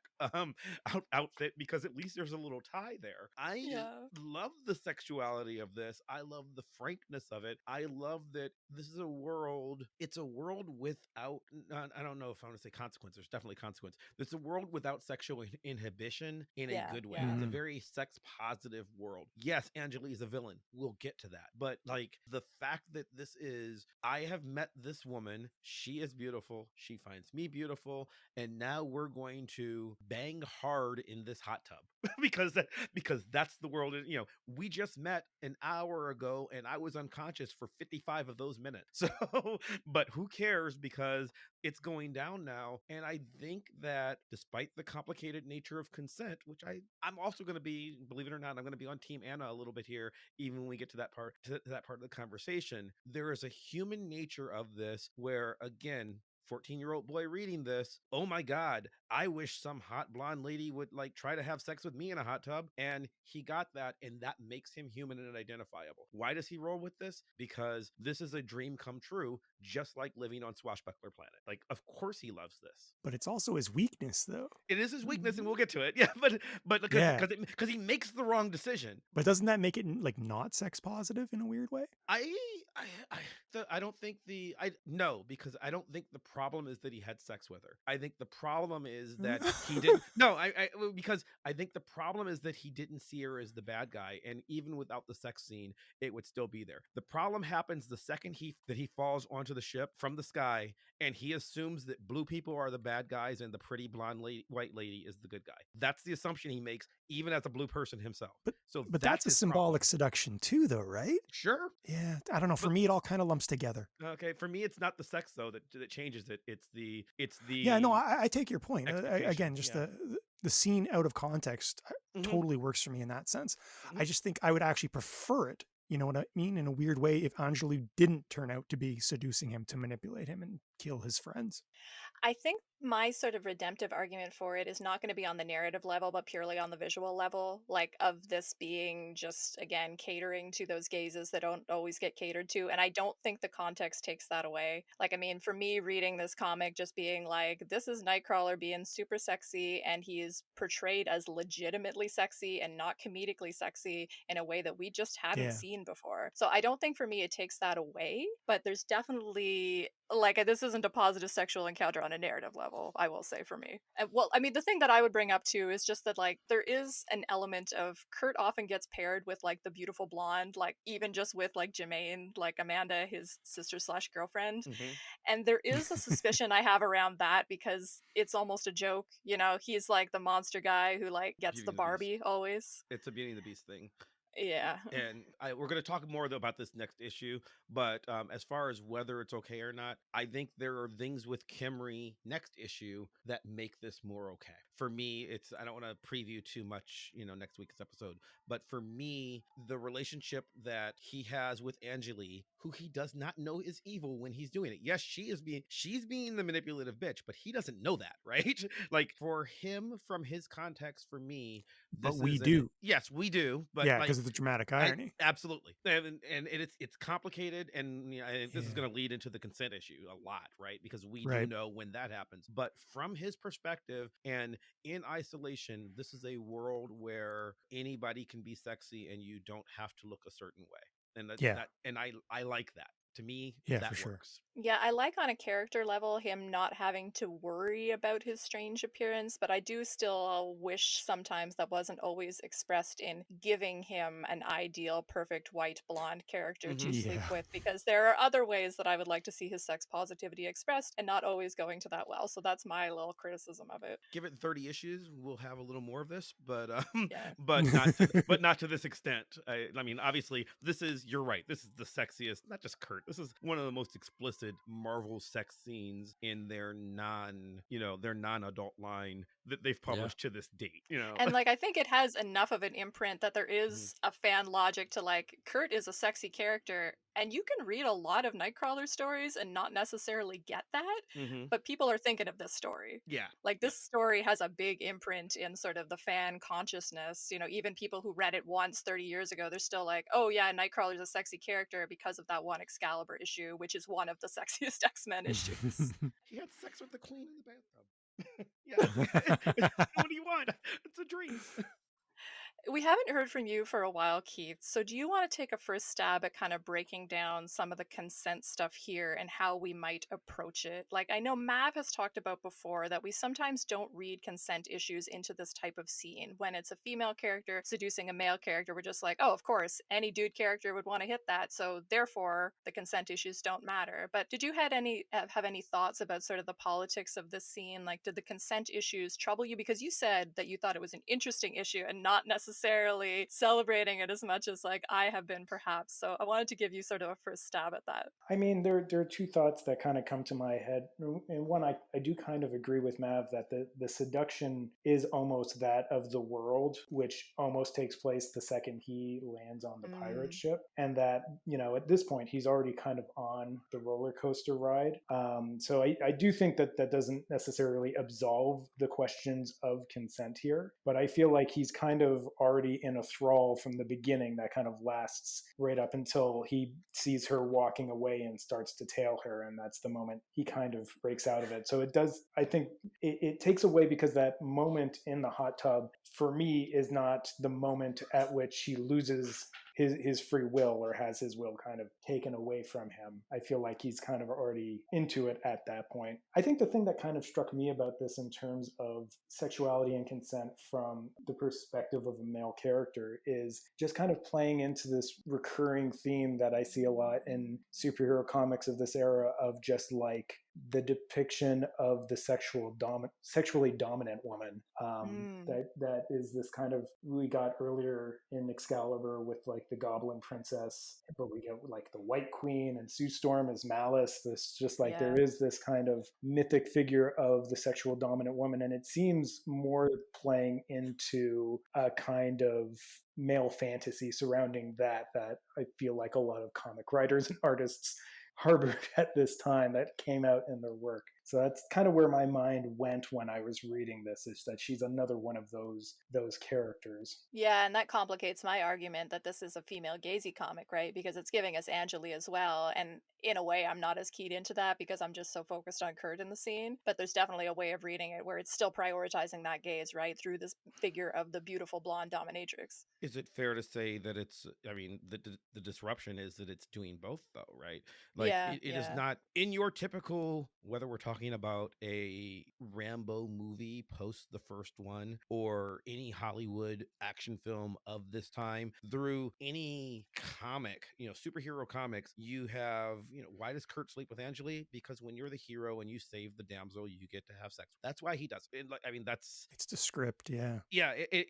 outfit, because at least there's a little tie there. I love the sexuality of this. I love the frankness of it. I love that this is it's a world with without, I don't know if I want to say consequence. There's definitely consequence. There's a world without sexual inhibition in a good way. It's a very sex positive world. Yes, Angela is a villain. We'll get to that. But like the fact that this is, I have met this woman. She is beautiful. She finds me beautiful. And now we're going to bang hard in this hot tub because that's the world. You know, we just met an hour ago and I was unconscious for 55 of those minutes. So, but who cares, because it's going down now. And I think that despite the complicated nature of consent, which I'm also going to be, believe it or not, I'm going to be on Team Anna a little bit here, even when we get to that part, to that part of the conversation. There is a human nature of this where, again, 14-year-old boy reading this, oh my God, I wish some hot blonde lady would like try to have sex with me in a hot tub. And he got that, and that makes him human and identifiable. Why does he roll with this? Because this is a dream come true, just like living on Swashbuckler Planet. Like, of course he loves this. But it's also his weakness, though. It is his weakness, and we'll get to it. Yeah, but because he makes the wrong decision. But doesn't that make it like not sex positive in a weird way? I don't think no, because I don't think the problem is that he had sex with her. I think the problem is that he didn't. No, because I think the problem is that he didn't see her as the bad guy, and even without the sex scene, it would still be there. The problem happens the second he falls onto the ship from the sky, and he assumes that blue people are the bad guys and the pretty blonde white lady is the good guy. That's the assumption he makes, even as a blue person himself. But that's a symbolic seduction too, though, right? Sure. Yeah, I don't know. For me, it all kind of lumps together. Okay, for me, it's not the sex though that changes it. It's the. Yeah, no, I take your point. Again, just the scene out of context totally works for me in that sense. I just think I would actually prefer it. You know what I mean? In a weird way, if Anjali didn't turn out to be seducing him to manipulate him and kill his friends. I think my sort of redemptive argument for it is not going to be on the narrative level, but purely on the visual level, like of this being just, again, catering to those gazes that don't always get catered to. And I don't think the context takes that away. Like, I mean, for me, reading this comic, just being like, this is Nightcrawler being super sexy, and he is portrayed as legitimately sexy and not comedically sexy in a way that we just hadn't seen before. So I don't think for me it takes that away, but there's definitely, like, this isn't a positive sexual encounter on a narrative level, I will say, for me. Well, I mean, the thing that I would bring up too is just that, like, there is an element of Kurt often gets paired with like the beautiful blonde, like even just with like Jermaine, like Amanda, his sister / girlfriend. And there is a suspicion I have around that, because it's almost a joke, you know, he's like the monster guy who like gets the Barbie always. It's a Beauty and the Beast thing. Yeah. And we're going to talk more about this next issue, but as far as whether it's okay or not, I think there are things with Kimry next issue that make this more okay. For me, I don't want to preview too much, you know, next week's episode, but for me, the relationship that he has with Angeli, who he does not know is evil when he's doing it. Yes, she's being the manipulative bitch, but he doesn't know that, right? Like, for him, from his context, for me, but we do. Yes, we do. But yeah, because of the dramatic irony. Absolutely. And it's complicated, and you know, this is going to lead into the consent issue a lot, right? Because we do know when that happens. But from his perspective and in isolation, this is a world where anybody can be sexy and you don't have to look a certain way. And I like that. To me, that works. Yeah, I like on a character level him not having to worry about his strange appearance, but I do still wish sometimes that wasn't always expressed in giving him an ideal, perfect white blonde character to sleep with, because there are other ways that I would like to see his sex positivity expressed, and not always going to that well. So that's my little criticism of it. Give it 30 issues, we'll have a little more of this, but not to this extent. I mean, obviously, you're right. This is the sexiest, not just Kurt. This is one of the most explicit Marvel sex scenes in their non-adult line that they've published to this date, you know. And like, I think it has enough of an imprint that there is a fan logic to, like, Kurt is a sexy character, and you can read a lot of Nightcrawler stories and not necessarily get that, but people are thinking of this story. Yeah. Like, this story has a big imprint in sort of the fan consciousness. You know, even people who read it once 30 years ago, they're still like, oh yeah, Nightcrawler's a sexy character because of that one Excalibur issue, which is one of the sexiest X-Men issues. He had sex with the Queen in the bathtub. Yeah. What do you want? It's a dream. We haven't heard from you for a while, Keith. So, do you want to take a first stab at kind of breaking down some of the consent stuff here and how we might approach it? Like, I know Mav has talked about before that we sometimes don't read consent issues into this type of scene. When it's a female character seducing a male character, we're just like, oh, of course, any dude character would want to hit that. So, therefore, the consent issues don't matter. But did you have any thoughts about sort of the politics of this scene? Like, did the consent issues trouble you? Because you said that you thought it was an interesting issue and not necessarily celebrating it as much as like I have been perhaps. So I wanted to give you sort of a first stab at that. I mean, there are two thoughts that kind of come to my head. And one, I do kind of agree with Mav that the seduction is almost that of the world, which almost takes place the second he lands on the pirate ship. And that, at this point, he's already kind of on the roller coaster ride. So I do think that doesn't necessarily absolve the questions of consent here. But I feel like he's kind of already in a thrall from the beginning that kind of lasts right up until he sees her walking away and starts to tail her, and that's the moment he kind of breaks out of it. So it does, I think it takes away, because that moment in the hot tub for me is not the moment at which he loses his free will or has his will kind of taken away from him. I feel like he's kind of already into it at that point. I think the thing that kind of struck me about this in terms of sexuality and consent from the perspective of a male character is just kind of playing into this recurring theme that I see a lot in superhero comics of this era, of just like the depiction of the sexually dominant woman. That is this kind of, we got earlier in Excalibur with like the Goblin Princess, but we get like the White Queen, and Sue Storm as Malice. This just like there is this kind of mythic figure of the sexual dominant woman, and it seems more playing into a kind of male fantasy surrounding that I feel like a lot of comic writers and artists harbored at this time, that came out in their work. So that's kind of where my mind went when I was reading this, is that she's another one of those characters. Yeah, and that complicates my argument that this is a female gazy comic, right? Because it's giving us Angeli as well. And in a way, I'm not as keyed into that because I'm just so focused on Kurt in the scene. But there's definitely a way of reading it where it's still prioritizing that gaze, right? Through this figure of the beautiful blonde dominatrix. Is it fair to say that it's, I mean, the disruption is that it's doing both, though, right? Like, it is not in your typical, whether we're talking about a Rambo movie post the first one, or any Hollywood action film of this time, through any comic, superhero comics, you have, why does Kurt sleep with Angeli? Because when you're the hero and you save the damsel, you get to have sex. That's why he does it. I mean, it's the script. Yeah.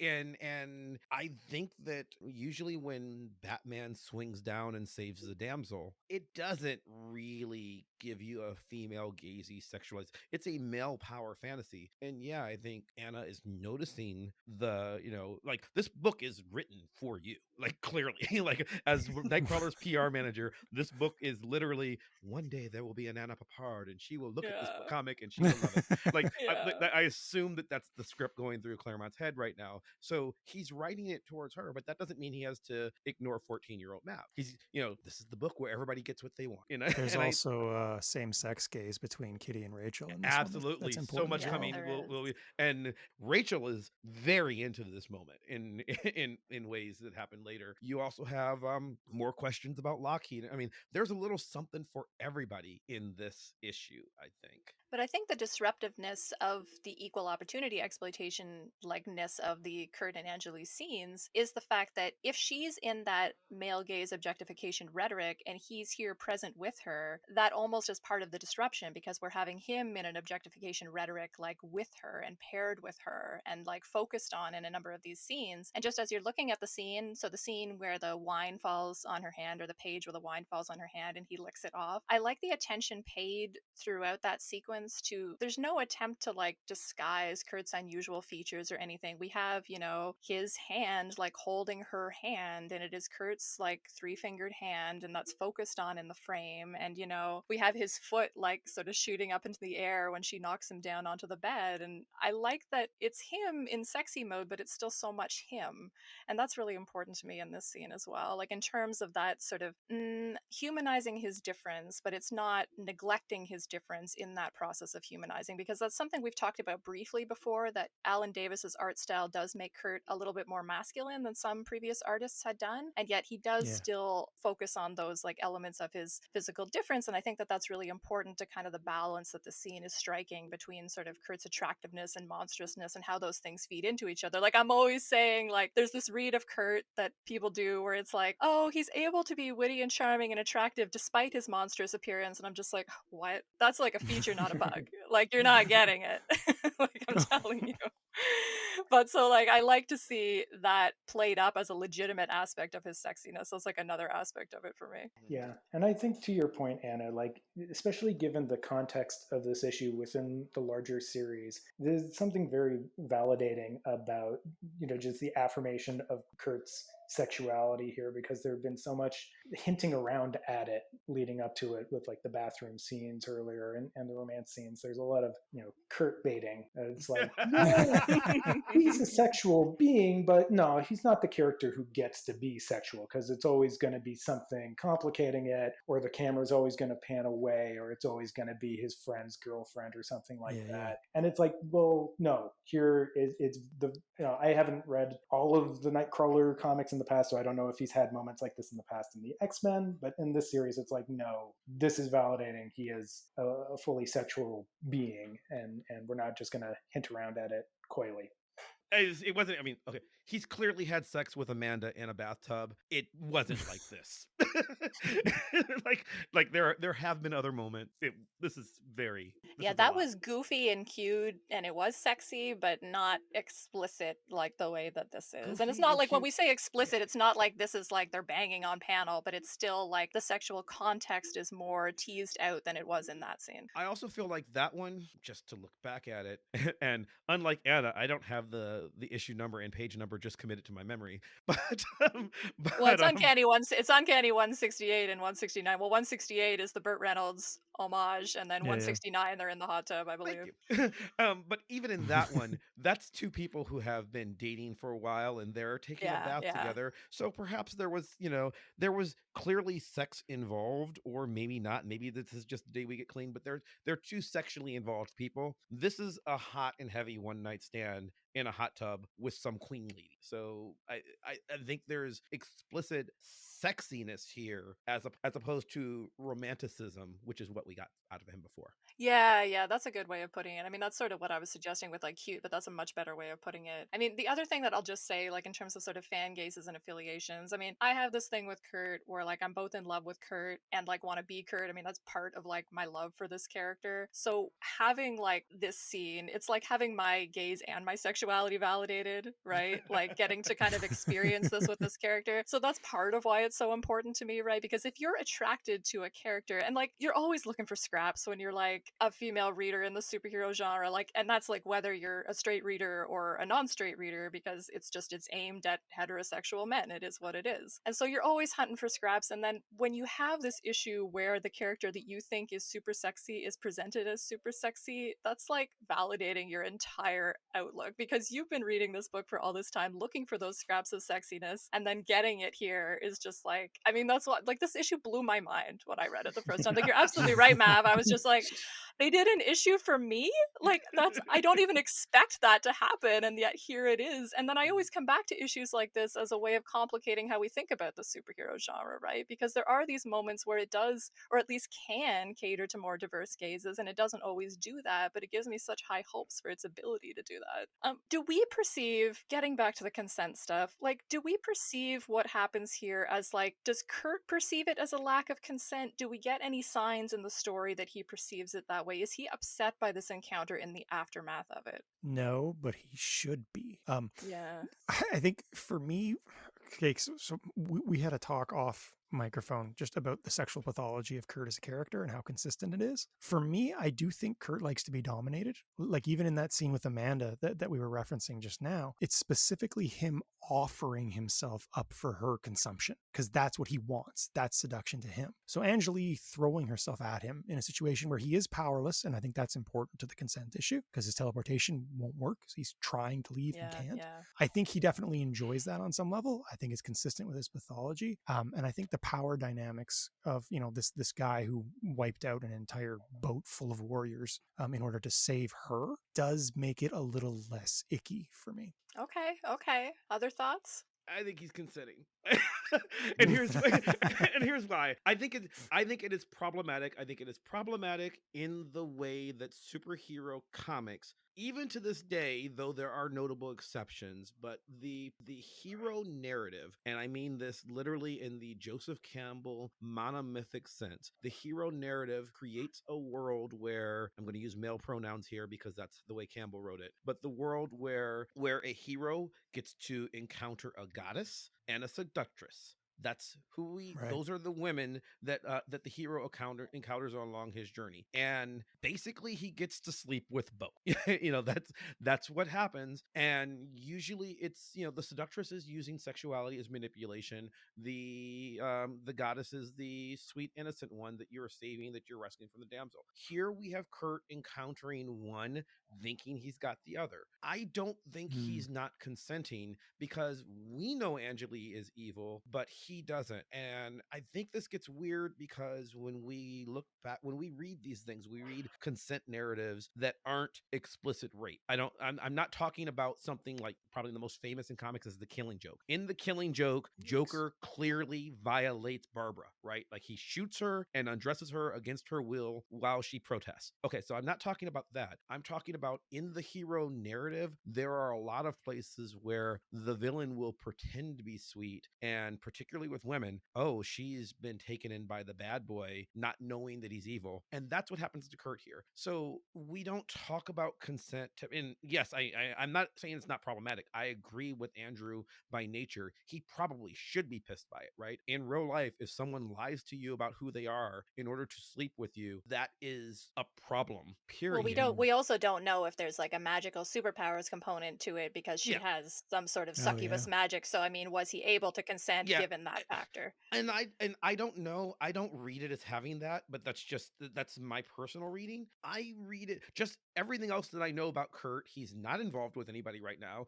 And I think that usually when Batman swings down and saves the damsel, it doesn't really give you a female gazy sexualized. It's a male power fantasy. And yeah, I think Anna is noticing the, like, this book is written for you, like, clearly. Like, as Nightcrawler's PR manager, this book is literally, one day there will be an Anna Papard and she will look at this comic and she will love it. Like, I assume that that's the script going through Claremont's head right now. So he's writing it towards her, but that doesn't mean he has to ignore 14-year-old Mav. He's, this is the book where everybody gets what they want. There's also same-sex gaze between Kitty and Rachel. In this absolutely, so much coming. And Rachel is very into this moment in ways that happen later. You also have more questions about Lockheed. I mean, there's a little something for everybody in this issue, I think. But I think the disruptiveness of the equal opportunity exploitation likeness of the Kurt and Angeli scenes is the fact that if she's in that male gaze objectification rhetoric and he's here present with her, that almost is part of the disruption, because we're having him in an objectification rhetoric like with her and paired with her and like focused on in a number of these scenes. And just as you're looking at the scene, so the scene where the wine falls on her hand, or the page where the wine falls on her hand and he licks it off, I like the attention paid throughout that sequence to, there's no attempt to like disguise Kurt's unusual features or anything. We have, his hand like holding her hand, and it is Kurt's like 3-fingered hand, and that's focused on in the frame. And we have his foot like sort of shooting up into the air when she knocks him down onto the bed. And I like that it's him in sexy mode, but it's still so much him. And that's really important to me in this scene as well, like in terms of that sort of humanizing his difference, but it's not neglecting his difference in that process process of humanizing, because that's something we've talked about briefly before, that Alan Davis's art style does make Kurt a little bit more masculine than some previous artists had done, and yet he does still focus on those like elements of his physical difference. And I think that that's really important to kind of the balance that the scene is striking between sort of Kurt's attractiveness and monstrousness and how those things feed into each other. Like, I'm always saying, like, there's this read of Kurt that people do where it's like, oh, he's able to be witty and charming and attractive despite his monstrous appearance, and I'm just like, what? That's like a feature, not a bug. Like, you're not getting it. Like, I'm telling you. But so, like, I like to see that played up as a legitimate aspect of his sexiness. So it's like another aspect of it for me. Yeah, and I think to your point, Anna, like, especially given the context of this issue within the larger series, there's something very validating about, just the affirmation of Kurt's sexuality here, because there have been so much hinting around at it leading up to it with like the bathroom scenes earlier and the romance scenes. There's a lot of Kurt baiting. It's like, yeah, he's a sexual being, but no, he's not the character who gets to be sexual, because it's always going to be something complicating it, or the camera's always going to pan away, or it's always going to be his friend's girlfriend or something like that. And it's like, well, no, here it's the I haven't read all of the Nightcrawler comics in the past, so I don't know if he's had moments like this in the past in the X-Men, but in this series it's like, no, this is validating he is a fully sexual being, and we're not just going to hint around at it coyly. It wasn't, I mean, okay, he's clearly had sex with Amanda in a bathtub. It wasn't like this. like there have been other moments. This is that was goofy and cute, and it was sexy, but not explicit like the way that this is. Goofy, and it's not like, when we say explicit, it's not like this is like they're banging on panel, but it's still like the sexual context is more teased out than it was in that scene. I also feel like that one, just to look back at it, and unlike Anna, I don't have the issue number and page number just committed to my memory, but well, it's uncanny it's uncanny 168 and 169. Well, 168 is the Burt Reynolds homage, and then 169 they're in the hot tub, I believe. But even in that one, that's two people who have been dating for a while and they're taking a bath together. So perhaps there was clearly sex involved, or maybe not. Maybe this is just the day we get clean, but they're two sexually involved people. This is a hot and heavy one night stand in a hot tub with some queen lady. So I think there's explicit sexiness here as opposed to romanticism, which is what we got out of him before. Yeah, that's a good way of putting it. I mean, that's sort of what I was suggesting with like cute, but that's a much better way of putting it. I mean, the other thing that I'll just say, like in terms of sort of fan gazes and affiliations, I mean, I have this thing with Kurt where like I'm both in love with Kurt and like want to be Kurt. I mean, that's part of like my love for this character. So having like this scene, it's like having my gaze and my sexuality validated, right? Like getting to kind of experience this with this character. So that's part of why it's so important to me, right? Because if you're attracted to a character, and like you're always looking for scraps when you're like a female reader in the superhero genre, like, and that's like whether you're a straight reader or a non-straight reader, because it's aimed at heterosexual men. It is what it is. And so you're always hunting for scraps. And then when you have this issue where the character that you think is super sexy is presented as super sexy, that's like validating your entire outlook, because you've been reading this book for all this time looking for those scraps of sexiness, and then getting it here is just like, I mean, that's what, like, this issue blew my mind when I read it the first time. Like, you're absolutely right, Mav. I was just like, they did an issue for me? Like, that's, I don't even expect that to happen, and yet here it is. And then I always come back to issues like this as a way of complicating how we think about the superhero genre, right? Because there are these moments where it does, or at least can, cater to more diverse gazes, and it doesn't always do that, but it gives me such high hopes for its ability to do that. Do we perceive, getting back to the consent stuff, like, do we perceive what happens here as, like, does Kurt perceive it as a lack of consent? Do we get any signs in the story that he perceives it that way? Is he upset by this encounter in the aftermath of it? No, but he should be. Yeah. I think for me, okay, so we had a talk off microphone just about the sexual pathology of Kurt as a character and how consistent it is. For me, I do think Kurt likes to be dominated. Like even in that scene with Amanda that we were referencing just now, it's specifically him offering himself up for her consumption, because that's what he wants. That's seduction to him. So Angeli throwing herself at him in a situation where he is powerless, and I think that's important to the consent issue, because his teleportation won't work, because he's trying to leave and can't. Yeah. I think he definitely enjoys that on some level. I think it's consistent with his pathology. And I think the the power dynamics of, you know, this guy who wiped out an entire boat full of warriors in order to save her does make it a little less icky for me. Okay. Other thoughts? I think he's consenting. and here's why. I think it is problematic. I think it is problematic in the way that superhero comics, even to this day, though there are notable exceptions, but the hero narrative, and I mean this literally in the Joseph Campbell monomythic sense, the hero narrative creates a world where, I'm going to use male pronouns here because that's the way Campbell wrote it, but the world where a hero gets to encounter a goddess and a seductress. That's who Right. Those are the women that the hero encounters along his journey, and basically he gets to sleep with both. That's what happens, and usually it's, the seductress is using sexuality as manipulation. The goddess is the sweet innocent one that you're saving, that you're rescuing from the damsel. Here we have Kurt encountering one, thinking he's got the other. I don't think he's not consenting, because we know Angeli is evil, but he doesn't. And I think this gets weird because when we look back, when we read these things, we read consent narratives that aren't explicit rape. I'm not talking about something like, probably the most famous in comics is The Killing Joke. In The Killing Joke, Joker clearly violates Barbara, right? Like, he shoots her and undresses her against her will while she protests. Okay, so I'm not talking about that. I'm talking about in the hero narrative, there are a lot of places where the villain will pretend to be sweet, and particularly with women, oh, she's been taken in by the bad boy, not knowing that he's evil. And that's what happens to Kurt here. So we don't talk about consent and yes, I'm not saying it's not problematic. I agree with Andrew. By nature, he probably should be pissed by it, right? In real life, if someone lies to you about who they are in order to sleep with you, that is a problem, period. Well, we also don't know if there's like a magical superpowers component to it, because she has some sort of succubus magic. So I mean, was he able to consent given that factor? And I don't know. I don't read it as having that, but that's my personal reading. I read it just everything else that I know about Kurt. He's not involved with anybody right now.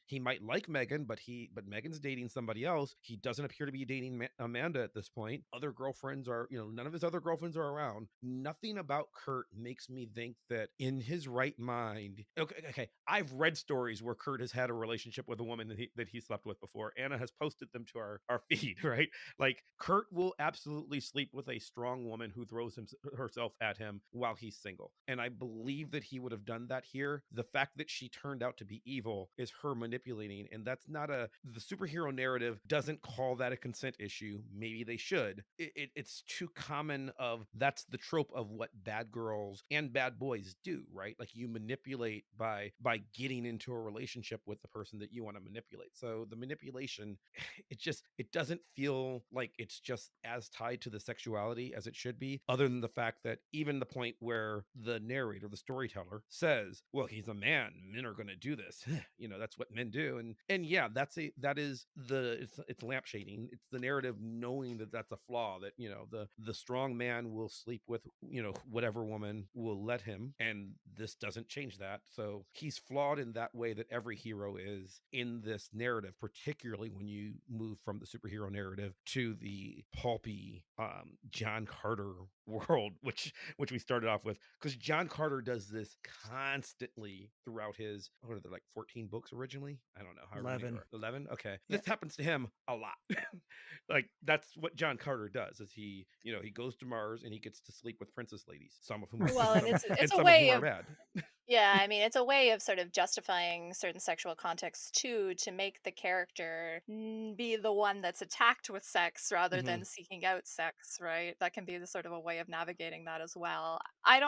He might like Megan, but Megan's dating somebody else. He doesn't appear to be dating Amanda at this point. Other girlfriends are, none of his other girlfriends are around. Nothing about Kurt makes me think that in his right mind. Okay. I've read stories where Kurt has had a relationship with a woman that he slept with before. Anna has posted them to our feed, right? Like, Kurt will absolutely sleep with a strong woman who throws herself at him while he's single. And I believe that he would have done that here. The fact that she turned out to be evil is her manipulating. And that's not the superhero narrative doesn't call that a consent issue. Maybe they should. It's too common that's the trope of what bad girls and bad boys do, right? Like, you manipulate by getting into a relationship with the person that you want to manipulate. So the manipulation, it doesn't feel like it's just as tied to the sexuality as it should be, other than the fact that even the point where the narrator, the storyteller, says, well, he's a man, men are going to do this. That's what men do. And yeah, it's lampshading. It's the narrative knowing that that's a flaw, that the strong man will sleep with whatever woman will let him, and this doesn't change that. So he's flawed in that way that every hero is in this narrative, particularly when you move from the superhero narrative to the pulpy John Carter world, which we started off with, because John Carter does this constantly throughout his, what are there, like 14 books originally? I don't know. 11. Okay. Yeah. This happens to him a lot. Like, that's what John Carter does, is he goes to Mars and he gets to sleep with princess ladies, some of whom and it's a way of bad. Yeah, I mean, it's a way of sort of justifying certain sexual contexts too, to make the character be the one that's attacked with sex rather than seeking out sex, right? That can be the sort of a way of navigating that as well. I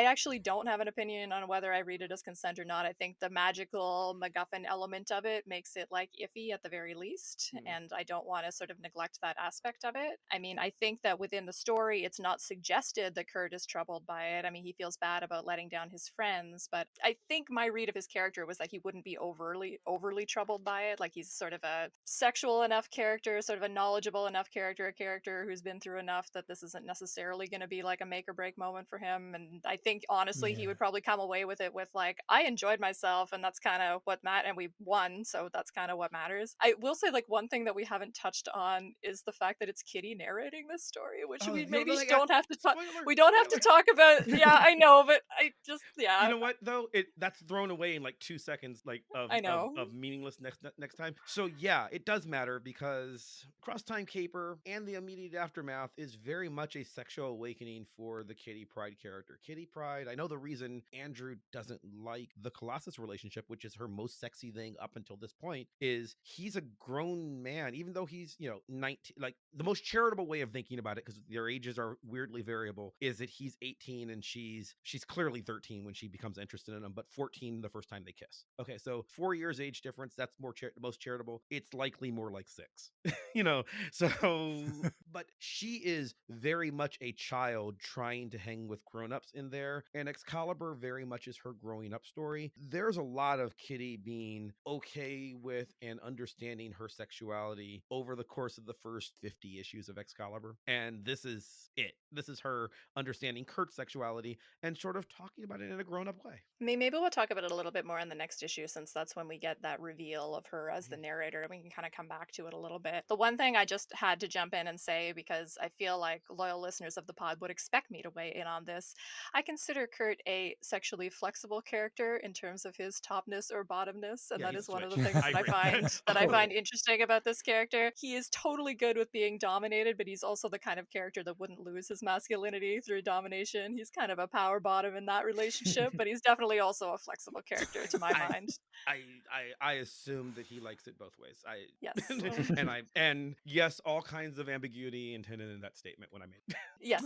actually don't have an opinion on whether I read it as consent or not. I think the magical MacGuffin element of it makes it like iffy at the very least, and I don't want to sort of neglect that aspect of it. I mean, I think that within the story, it's not suggested that Kurt is troubled by it. I mean, he feels bad about letting down his friends, friends. But I think my read of his character was that he wouldn't be overly troubled by it. Like, he's sort of a sexual enough character, sort of a knowledgeable enough character, a character who's been through enough that this isn't necessarily going to be like a make or break moment for him. And I think honestly he would probably come away with it with like, I enjoyed myself, and that's kind of what and we won, so that's kind of what matters. I will say, like, one thing that we haven't touched on is the fact that it's Kitty narrating this story, which we maybe don't have to talk. We don't have to talk about. Yeah, I know, but I just You know what though? That's thrown away in like 2 seconds, like of meaningless next time. So yeah, it does matter because Cross Time Caper and the immediate aftermath is very much a sexual awakening for the Kitty Pryde character. Kitty Pryde, I know the reason Andrew doesn't like the Colossus relationship, which is her most sexy thing up until this point, is he's a grown man, even though he's, 19. Like, the most charitable way of thinking about it, because their ages are weirdly variable, is that he's 18 and she's clearly 13 when she becomes interested in him, but 14 the first time they kiss. Okay, so 4 years age difference. That's most charitable. It's likely more like 6. So but she is very much a child trying to hang with grown-ups in there, and Excalibur very much is her growing up story. There's a lot of Kitty being okay with and understanding her sexuality over the course of the first 50 issues of Excalibur, and this is it. This is her understanding Kurt's sexuality and sort of talking about it in a grown-up way. Maybe we'll talk about it a little bit more in the next issue, since that's when we get that reveal of her as the narrator, and we can kind of come back to it a little bit. The one thing I just had to jump in and say, because I feel like loyal listeners of the pod would expect me to weigh in on this, I consider Kurt a sexually flexible character in terms of his topness or bottomness, and that is one of the things that I find interesting about this character. He is totally good with being dominated, but he's also the kind of character that wouldn't lose his masculinity through domination. He's kind of a power bottom in that relationship, but he's definitely also a flexible character to my mind. I assume that he likes it both ways. Yes. and yes, all kinds of ambiguity intended in that statement when I made. Yes.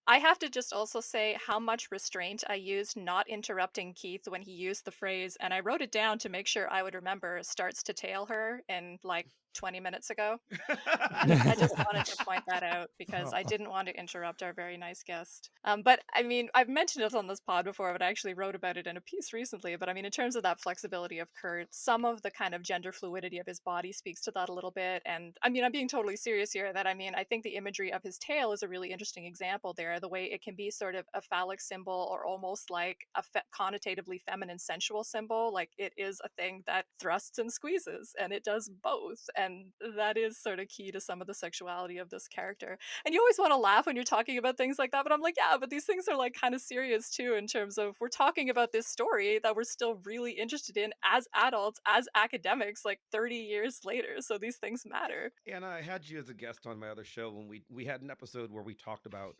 I have to just also say how much restraint I used not interrupting Keith when he used the phrase, and I wrote it down to make sure I would remember, starts to tail her in like 20 minutes ago. And I just wanted to point that out because I didn't want to interrupt our very nice guest. But I mean, I've mentioned it on this pod before, but I actually wrote about it in a piece recently. But I mean, in terms of that flexibility of Kurt, some of the kind of gender fluidity of his body speaks to that a little bit. And I mean, I'm being totally serious here that I think the imagery of his tail is a really interesting example there. The way it can be sort of a phallic symbol or almost like a connotatively feminine sensual symbol. Like, it is a thing that thrusts and squeezes, and it does both. And that is sort of key to some of the sexuality of this character. And you always want to laugh when you're talking about things like that, but I'm like, yeah, but these things are like kind of serious too, in terms of we're talking about this story that we're still really interested in as adults, as academics, like 30 years later. So these things matter. And I had you as a guest on my other show when we had an episode where we talked about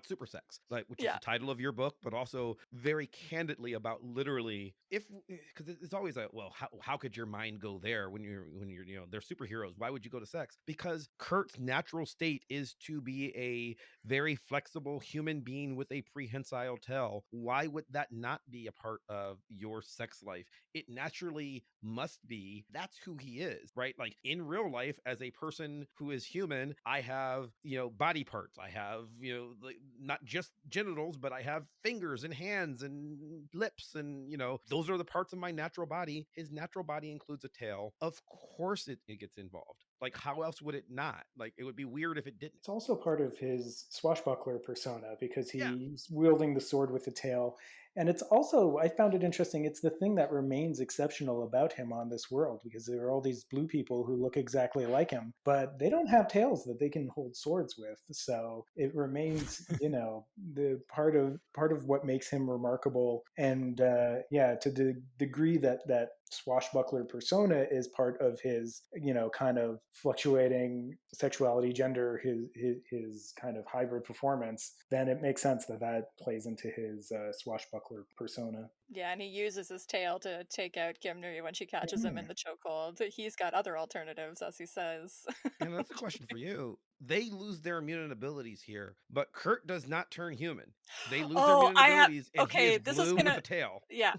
super sex, like, which is the title of your book, but also very candidly about literally, because it's always like, well, how could your mind go there when you're they're superheroes? Why would you go to sex? Because Kurt's natural state is to be a very flexible human being with a prehensile tail. Why would that not be a part of your sex life? It naturally must be. That's who he is, right? Like, in real life, as a person who is human, I have, body parts. I have, like, not just genitals, but I have fingers and hands and lips, and those are the parts of my natural body. His natural body includes a tail. Of course it gets involved. Like, how else would it not? Like, it would be weird if it didn't. It's also part of his swashbuckler persona because he's wielding the sword with the tail. And it's also, I found it interesting, it's the thing that remains exceptional about him on this world, because there are all these blue people who look exactly like him, but they don't have tails that they can hold swords with. So it remains, the part of what makes him remarkable. And to the degree that swashbuckler persona is part of his, kind of fluctuating sexuality, gender, his kind of hybrid performance, then it makes sense that plays into his swashbuckler persona. Yeah, and he uses his tail to take out Gimri when she catches him in the chokehold. He's got other alternatives, as he says. And that's a question for you. They lose their immune abilities here, but Kurt does not turn human. They lose their immune abilities, and he is blue with a tail. Yeah.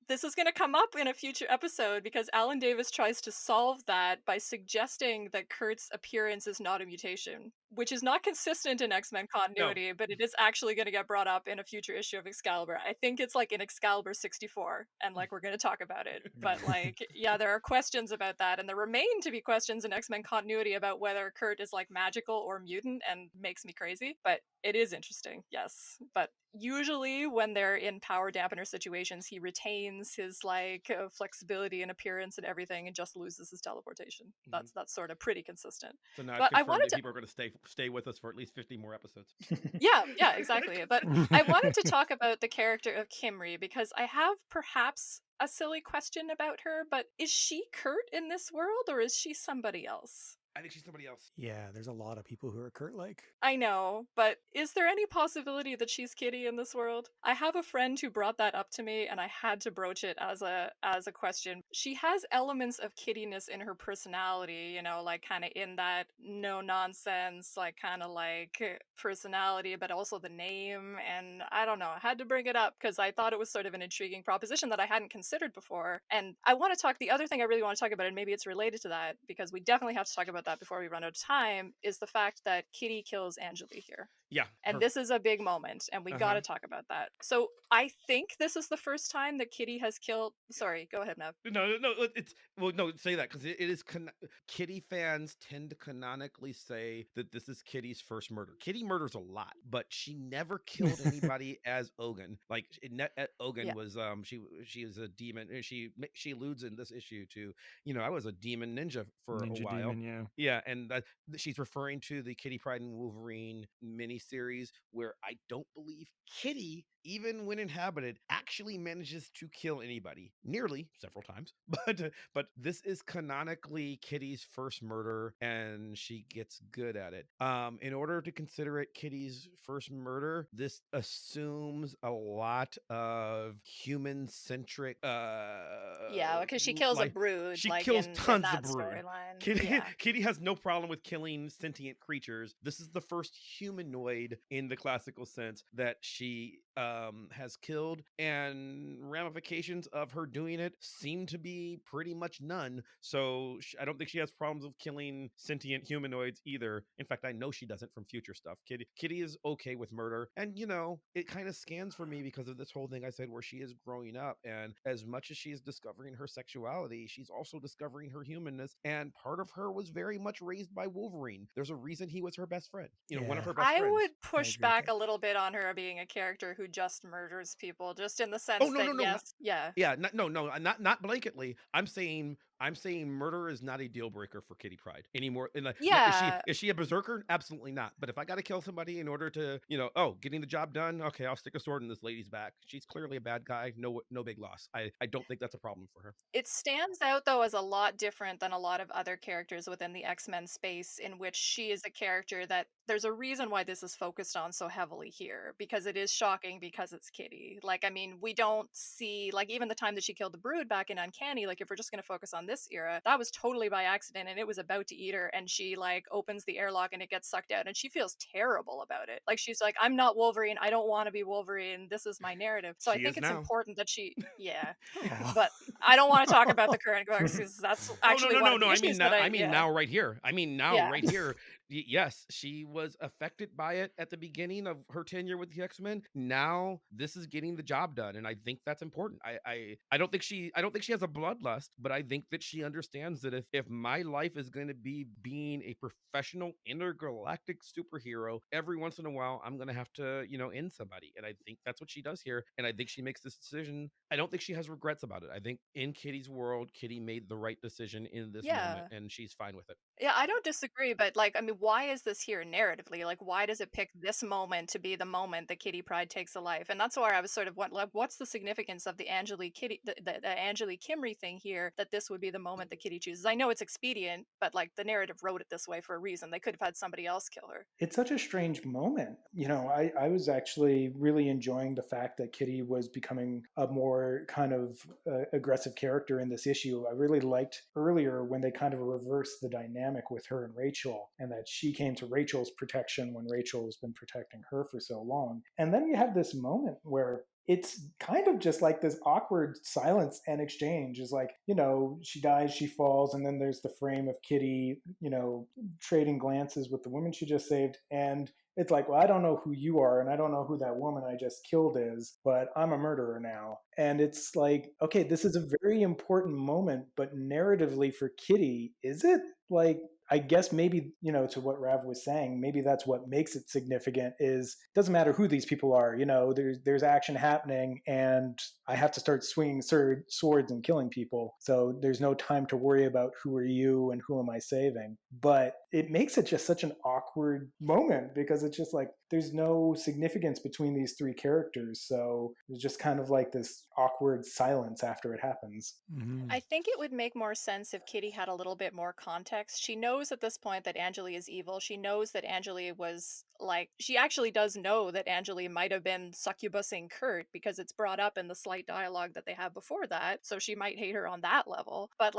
this is going to come up in a future episode because Alan Davis tries to solve that by suggesting that Kurt's appearance is not a mutation, which is not consistent in X-Men continuity, but it is actually going to get brought up in a future issue of Excalibur. I think it's like in Excalibur 64, and like we're going to talk about it. But like, yeah, there are questions about that, and there remain to be questions in X-Men continuity about whether Kurt is like magical or mutant, and makes me crazy. But it is interesting, yes. But usually when they're in power dampener situations, he retains his like flexibility and appearance and everything and just loses his teleportation. That's sort of pretty consistent. So now but it's confirmed that people are going to stay with us for at least 50 more episodes. Yeah, exactly. But I wanted to talk about the character of Kimry because I have perhaps a silly question about her, but is she Kurt in this world or is she somebody else? I think she's somebody else. Yeah, there's a lot of people who are Kurt-like. I know, but is there any possibility that she's Kitty in this world? I have a friend who brought that up to me, and I had to broach it as a question. She has elements of Kittyness in her personality, you know, like kind of in that no nonsense, like kind of like personality, but also the name. And I don't know, I had to bring it up because I thought it was sort of an intriguing proposition that I hadn't considered before. And I want to talk, the other thing I really want to talk about, and maybe it's related to that, because we definitely have to talk about that before we run out of time, is the fact that Kitty kills Angeli here. Yeah. And this is a big moment, and we gotta talk about that. So I think this is the first time that Kitty has killed... Sorry, go ahead, Nev. No, it's... Well, no, say that, because it is... Kitty fans tend to canonically say that this is Kitty's first murder. Kitty murders a lot, but she never killed anybody as Ogun. Like, Ogun was... She is a demon. She alludes in this issue to, you know, I was a demon ninja for a while. Demon, yeah, and she's referring to the Kitty Pryde and Wolverine miniseries, where I don't believe Kitty, even when inhabited, actually manages to kill anybody. Nearly, several times. But this is canonically Kitty's first murder, and she gets good at it. In order to consider it Kitty's first murder, this assumes a lot of human-centric... yeah, because she kills a brood. She like kills tons in of brood. Kitty, Kitty has no problem with killing sentient creatures. This is the first humanoid in the classical sense that she has killed, and ramifications of her doing it seem to be pretty much none. So I don't think she has problems with killing sentient humanoids either. In fact, I know she doesn't from future stuff. Kitty is okay with murder, and you know, it kind of scans for me because of this whole thing I said where she is growing up, and as much as she is discovering her sexuality, she's also discovering her humanness, and part of her was very much raised by Wolverine. There's a reason he was her best friend, you know, one of her best friends. I would push back a little bit on her being a character who just murders people, just in the sense not blanketly. I'm saying murder is not a deal breaker for Kitty Pryde anymore. Is she a berserker? Absolutely not. But if I got to kill somebody in order to, you know, getting the job done, okay, I'll stick a sword in this lady's back. She's clearly a bad guy. No big loss. I don't think that's a problem for her. It stands out though as a lot different than a lot of other characters within the X-Men space, in which she is a character that there's a reason why this is focused on so heavily here, because it is shocking because it's Kitty. Like, I mean, we don't see, like, even the time that she killed the brood back in Uncanny, like, if we're just going to focus on this era, that was totally by accident, and it was about to eat her, and she like opens the airlock and it gets sucked out, and she feels terrible about it. Like, she's like, I'm not Wolverine, I don't want to be Wolverine, this is my narrative. So I think it's important that she but I don't want to talk about the current books, because that's actually no. I mean now right here. Right here. Yes, she was affected by it at the beginning of her tenure with the X-Men. Now this is getting the job done, and I think that's important. I don't think she has a bloodlust, but I think that she understands that if my life is going to be being a professional intergalactic superhero, every once in a while I'm going to have to, you know, end somebody, and I think that's what she does here. And I think she makes this decision. I don't think she has regrets about it. I think in Kitty's world, Kitty made the right decision in this moment, and she's fine with it. Yeah, I don't disagree, but like, I mean, why is this here narratively? Like, why does it pick this moment to be the moment that Kitty Pryde takes a life? And that's why I was sort of what's the significance of the Angeli Kimry thing here, that this would be the moment that Kitty chooses? I know it's expedient, but like, the narrative wrote it this way for a reason. They could have had somebody else kill her. It's such a strange moment. You know, I was actually really enjoying the fact that Kitty was becoming a more kind of aggressive character in this issue. I really liked earlier when they kind of reversed the dynamic with her and Rachel, and that she came to Rachel's protection when Rachel has been protecting her for so long. And then you have this moment where it's kind of just like this awkward silence and exchange. Is like, she dies, she falls, and then there's the frame of Kitty, trading glances with the woman she just saved. And it's like, well, I don't know who you are, and I don't know who that woman I just killed is, but I'm a murderer now. And it's like, okay, this is a very important moment, but narratively for Kitty, is it? Like, I guess maybe, to what Rav was saying, maybe that's what makes it significant. Is doesn't matter who these people are, there's action happening, and I have to start swinging swords and killing people. So there's no time to worry about who are you and who am I saving. But it makes it just such an awkward moment, because it's just like there's no significance between these three characters. So it's just kind of like this awkward silence after it happens. Mm-hmm. I think it would make more sense if Kitty had a little bit more context. She knows at this point that Angeli is evil. She knows that Angeli was she actually does know that Angeli might have been succubusing Kurt, because it's brought up in the slight dialogue that they have before that. So she might hate her on that level. But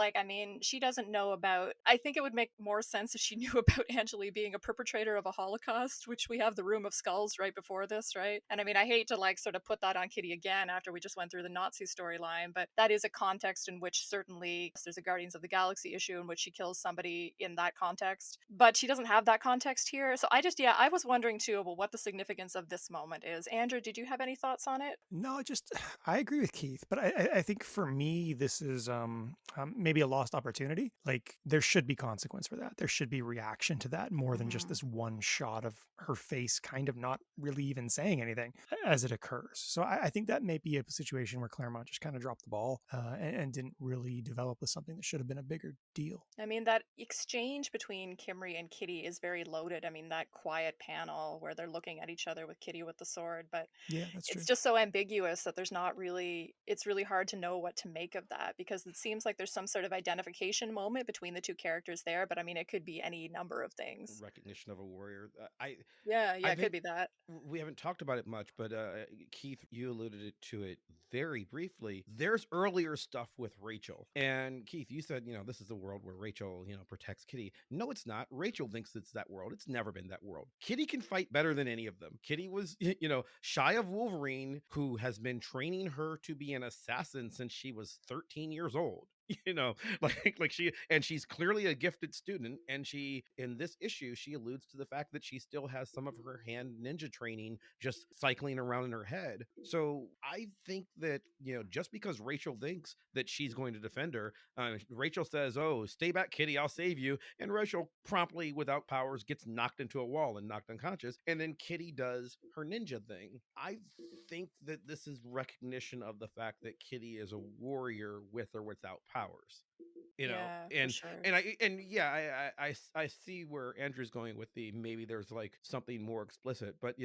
she doesn't know about, I think it would make more sense if she knew about Angeli being a perpetrator of a Holocaust, which we have the Room of Skulls right before this, right? And I hate to sort of put that on Kitty again after we just went through the Nazi storyline, but that is a context in which certainly there's a Guardians of the Galaxy issue in which she kills somebody in that context, but she doesn't have that context here. So I was wondering too, well, what the significance of this moment is. Andrew, did you have any thoughts on it? No, I agree with Keith, but I think for me, this is maybe a lost opportunity. Like, there should be consequence for that. There should be reaction to that, more than just this one shot of her face kind of not really even saying anything as it occurs. So I think that may be a situation where Claremont just kind of dropped the ball and didn't really develop as something that should have been a bigger deal. That exchange between Kimry and Kitty is very loaded. That quiet panel where they're looking at each other with Kitty with the sword, but yeah, that's true. It's just so ambiguous that it's really hard to know what to make of that, because it seems like there's some sort of identification moment between the two characters there, but it could be any number of things. Recognition of a warrior. It could be that. We haven't talked about it much, but Keith, you alluded to it very briefly. There's earlier stuff with Rachel, and Keith, you said, this is the world where Rachel, protects Kitty. No, it's not. Rachel thinks it's that world. It's never been that world. Kitty can fight better than any of them. Kitty was, shy of Wolverine, who has been training her to be an assassin since she was 13 years old. She's clearly a gifted student, and she, in this issue, she alludes to the fact that she still has some of her hand ninja training just cycling around in her head. So I think that, just because Rachel thinks that she's going to defend her, Rachel says, "Oh, stay back, Kitty, I'll save you," and Rachel promptly, without powers, gets knocked into a wall and knocked unconscious, and then Kitty does her ninja thing. I think that this is recognition of the fact that Kitty is a warrior with or without powers. For sure. I see where Andrew's going with maybe there's something more explicit, but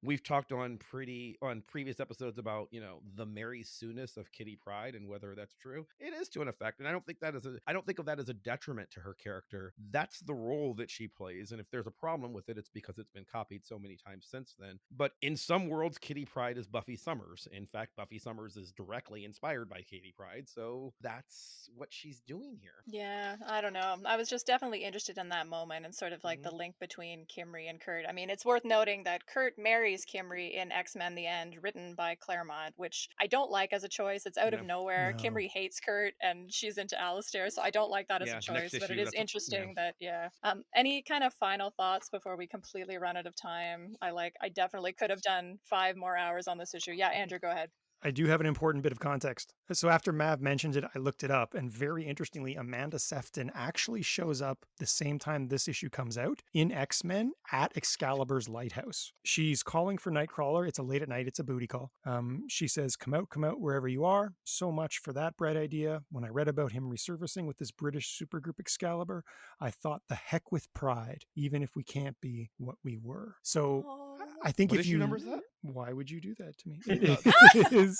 we've talked on previous episodes about the Mary Sue-ness of Kitty Pryde and whether that's true. It is to an effect, and I don't think of that as a detriment to her character. That's the role that she plays, and if there's a problem with it, it's because it's been copied so many times since then. But in some worlds, Kitty Pryde is Buffy Summers. In fact, Buffy Summers is directly inspired by Kitty Pryde, so that's what she's doing here. Yeah, I don't know. I was just definitely interested in that moment and sort of the link between Kimry and Kurt. It's worth noting that Kurt marries Kimry in X-Men The End, written by Claremont, which I don't like as a choice. It's out of nowhere. No. Kimry hates Kurt and she's into Alistair, so I don't like that as a choice, but it is interesting that. Any kind of final thoughts before we completely run out of time? I definitely could have done 5 more hours on this issue. Yeah, Andrew, go ahead. I do have an important bit of context. So after Mav mentioned it, I looked it up, and very interestingly, Amanda Sefton actually shows up the same time this issue comes out in X-Men at Excalibur's lighthouse. She's calling for Nightcrawler. It's a late at night. It's a booty call. She says, come out wherever you are. So much for that bright idea. When I read about him resurfacing with this British supergroup Excalibur, I thought the heck with pride, even if we can't be what we were. So I think what issue number is that? Why would you do that to me? It is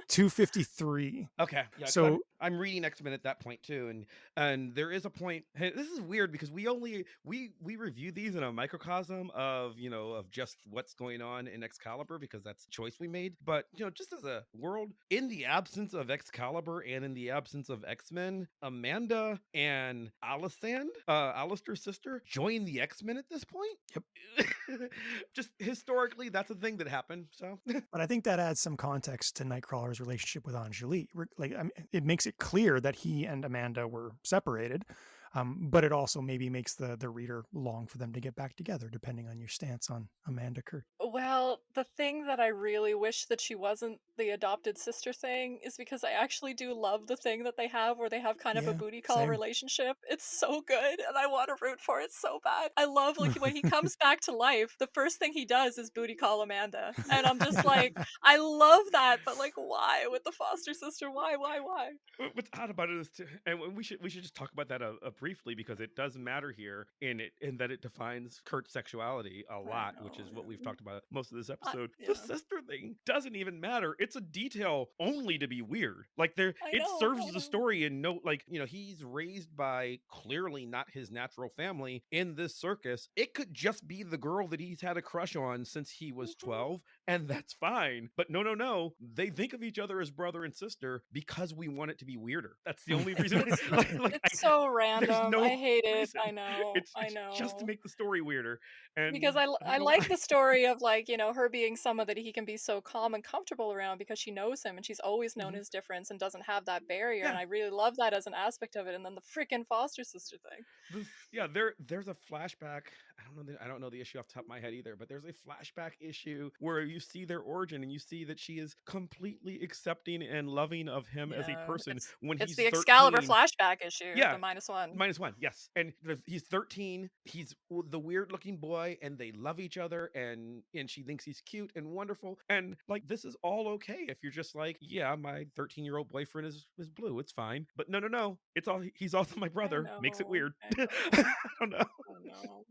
253. Okay. Yeah, so I'm reading X-Men at that point too, and there is a point. Hey, this is weird because we review these in a microcosm of just what's going on in Excalibur, because that's the choice we made. But just as a world, in the absence of Excalibur and in the absence of X-Men, Amanda and Alistair's sister, join the X-Men at this point. Yep. Just historically, that's a thing thing that happened. So, but I think that adds some context to Nightcrawler's relationship with Angélie. Like, I mean, it makes it clear that he and Amanda were separated, but it also maybe makes the reader long for them to get back together, depending on your stance on Amanda Kurt. Well, the thing that I really wish that she wasn't the adopted sister thing is because I actually do love the thing that they have where they have kind of a booty call relationship. It's so good, and I want to root for it so bad. I love, like, when he comes back to life, the first thing he does is booty call Amanda. And I'm just like, I love that, but like, why with the foster sister? Why? What's odd about it is, and we should just talk about that briefly, because it does matter here in that it defines Kurt's sexuality a lot, which is what we've talked about most of this episode. The sister thing doesn't even matter. It's a detail only to be weird. Like, it serves the story, and he's raised by clearly not his natural family in this circus. It could just be the girl that he's had a crush on since he was 12, and that's fine. But no, they think of each other as brother and sister because we want it to be weirder. That's the only reason. It's so random. I hate it. I know. It's just to make the story weirder. And because I like the story of, like, her being someone that he can be so calm and comfortable around because she knows him and she's always known his difference and doesn't have that barrier. And I really love that as an aspect of it. And then the freaking foster sister thing. There's a flashback. I don't know the issue off the top of my head either, but there's a flashback issue where you see their origin and you see that she is completely accepting and loving of him as a person when he's 13. It's the Excalibur flashback issue. Yeah, the -1. -1, yes. And he's 13. He's the weird looking boy, and they love each other, and she thinks he's cute and wonderful. And like, this is all okay if you're just like, yeah, my 13-year-old boyfriend is blue. It's fine. But no. He's also my brother. Makes it weird. I don't know.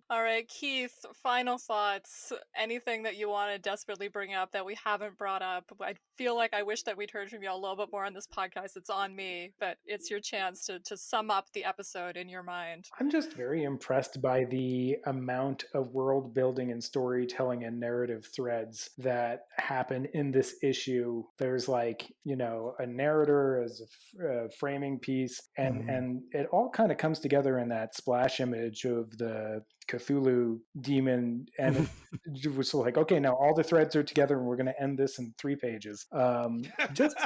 All right, Keith, final thoughts. Anything that you want to desperately bring up that we haven't brought up? I feel like I wish that we'd heard from you a little bit more on this podcast. It's on me, but it's your chance to sum up the episode in your mind. I'm just very impressed by the amount of world building and storytelling and narrative threads that happen in this issue. There's like, a narrator as a framing piece, and it all kind of comes together in that splash image of the Cthulhu demon, and it was like, okay, now all the threads are together and we're going to end this in 3 pages. Just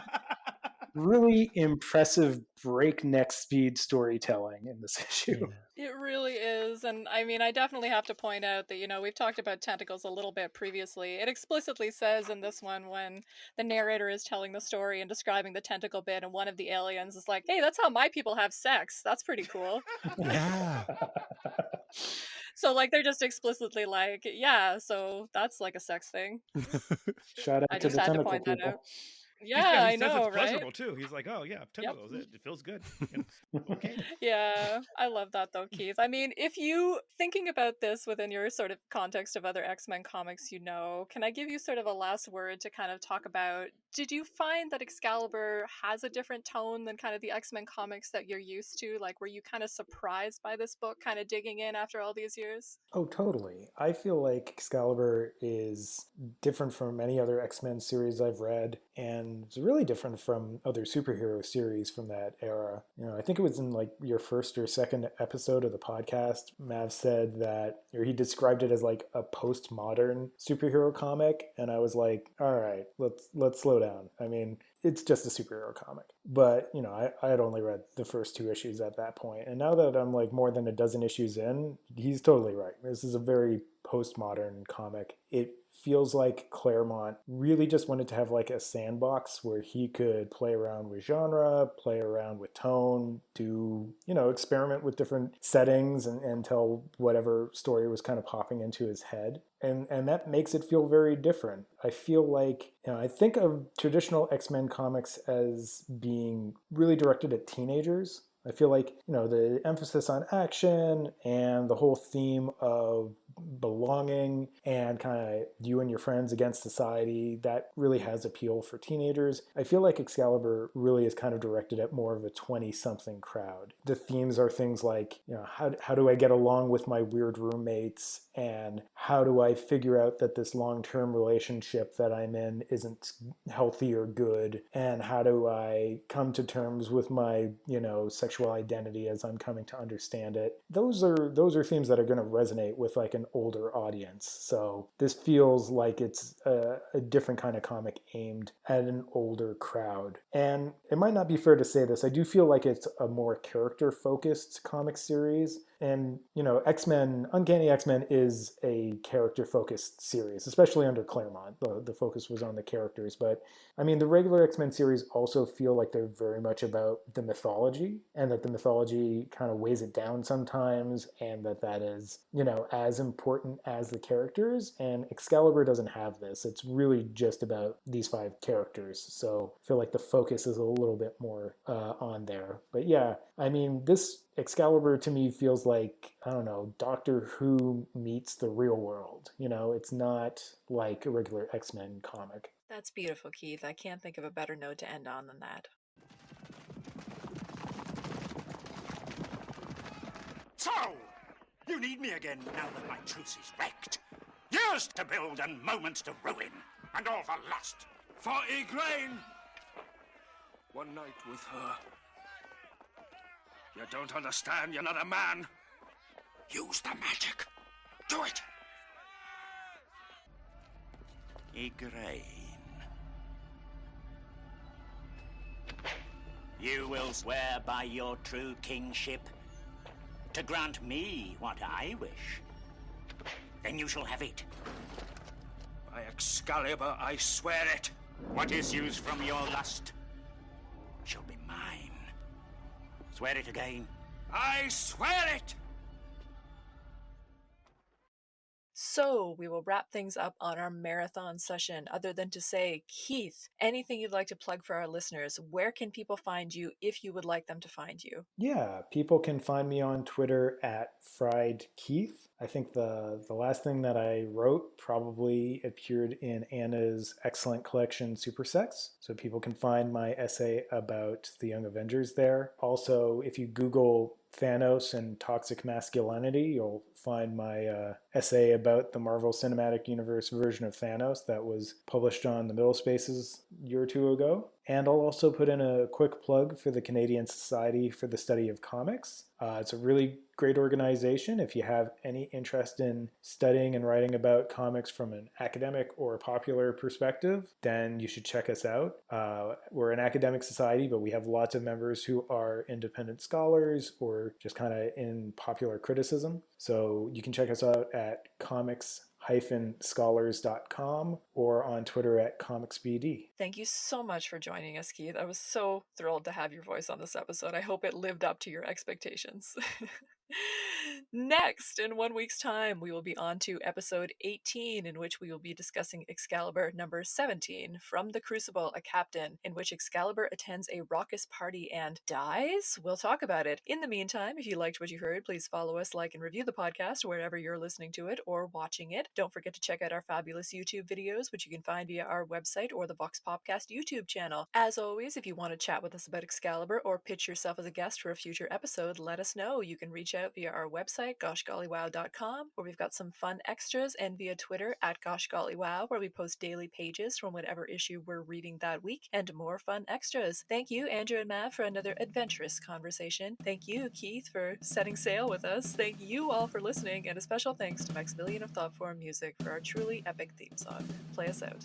really impressive breakneck speed storytelling in this issue. It really is. And I mean, I definitely have to point out that, we've talked about tentacles a little bit previously. It explicitly says in this one, when the narrator is telling the story and describing the tentacle bit, and one of the aliens is like, hey, that's how my people have sex. That's pretty cool. Yeah. So, like, they're just explicitly like, yeah, so that's like a sex thing. Shout out to the tentacle people. Yeah, I know, says it's right? pleasurable too. He's like, oh yeah, tentacles. It feels good. Okay. Yeah, I love that though, Keith. I mean, if you thinking about this within your sort of context of other X-Men comics, can I give you sort of a last word to kind of talk about? Did you find that Excalibur has a different tone than kind of the X-Men comics that you're used to? Like, were you kind of surprised by this book, kind of digging in after all these years? Oh, totally. I feel like Excalibur is different from any other X-Men series I've read, and it's really different from other superhero series from that era. I think it was in like your first or second episode of the podcast, Mav said that, or he described it as like a postmodern superhero comic, and I was like, all right, let's slow down. I mean, it's just a superhero comic. But, I had only read the first 2 issues at that point. And now that I'm like more than a dozen issues in, he's totally right. This is a very postmodern comic. It feels like Claremont really just wanted to have like a sandbox where he could play around with genre, play around with tone, do, experiment with different settings and tell whatever story was kind of popping into his head. And that makes it feel very different. I feel like, I think of traditional X-Men comics as being really directed at teenagers. I feel like, the emphasis on action and the whole theme of belonging and kind of you and your friends against society, that really has appeal for teenagers. I feel like Excalibur really is kind of directed at more of a 20-something crowd. The themes are things like, how do I get along with my weird roommates, and how do I figure out that this long-term relationship that I'm in isn't healthy or good, and how do I come to terms with my, sexual identity as I'm coming to understand it. Those are themes that are going to resonate with like an an older audience. So this feels like it's a different kind of comic aimed at an older crowd. And it might not be fair to say this, I do feel like it's a more character-focused comic series. And, X-Men, Uncanny X-Men is a character-focused series, especially under Claremont. The focus was on the characters. But, the regular X-Men series also feel like they're very much about the mythology, and that the mythology kind of weighs it down sometimes, and that is, as important as the characters. And Excalibur doesn't have this. It's really just about these 5 characters. So I feel like the focus is a little bit more on there. But yeah, this Excalibur to me feels like, I don't know, Doctor Who meets the real world. It's not like a regular X-Men comic. That's beautiful, Keith. I can't think of a better note to end on than that. So, you need me again now that my truce is wrecked. Years to build and moments to ruin, and all for lust. For Igraine! One night with her. You don't understand, you're not a man. Use the magic. Do it! Igraine. You will swear by your true kingship to grant me what I wish. Then you shall have it. By Excalibur, I swear it. What issues from your lust shall be mine. Swear it again. I swear it! So we will wrap things up on our marathon session, other than to say, Keith, anything you'd like to plug for our listeners? Where can people find you if you would like them to find you? Yeah, people can find me on Twitter at FriedKeith. I think the last thing that I wrote probably appeared in Anna's excellent collection, Super Sex. So people can find my essay about the Young Avengers there. Also, if you Google Thanos and toxic masculinity, you'll find my essay about the Marvel Cinematic Universe version of Thanos that was published on the Middle Spaces a year or two ago. And I'll also put in a quick plug for the Canadian Society for the Study of Comics. It's a really great organization. If you have any interest in studying and writing about comics from an academic or popular perspective, then you should check us out. We're an academic society, but we have lots of members who are independent scholars or just kind of in popular criticism. So you can check us out at comics-scholars.com or on Twitter at comicsbd. Thank you so much for joining us, Keith. I was so thrilled to have your voice on this episode. I hope it lived up to your expectations. Next, in 1 week's time, we will be on to episode 18, in which we will be discussing Excalibur number 17, From the Crucible, a Captain, in which Excalibur attends a raucous party and dies? We'll talk about it. In the meantime, if you liked what you heard, please follow us, like, and review the podcast wherever you're listening to it or watching it. Don't forget to check out our fabulous YouTube videos, which you can find via our website or the Vox Popcast YouTube channel. As always, if you want to chat with us about Excalibur or pitch yourself as a guest for a future episode, let us know. You can reach out via our website, goshgollywow.com, where we've got some fun extras, and via Twitter at goshgollywow, where we post daily pages from whatever issue we're reading that week, and more fun extras. Thank you, Andrew and Matt, for another adventurous conversation. Thank you, Keith, for setting sail with us. Thank you all for listening, and a special thanks to Maximilian of Thoughtform Music for our truly epic theme song. Play us out.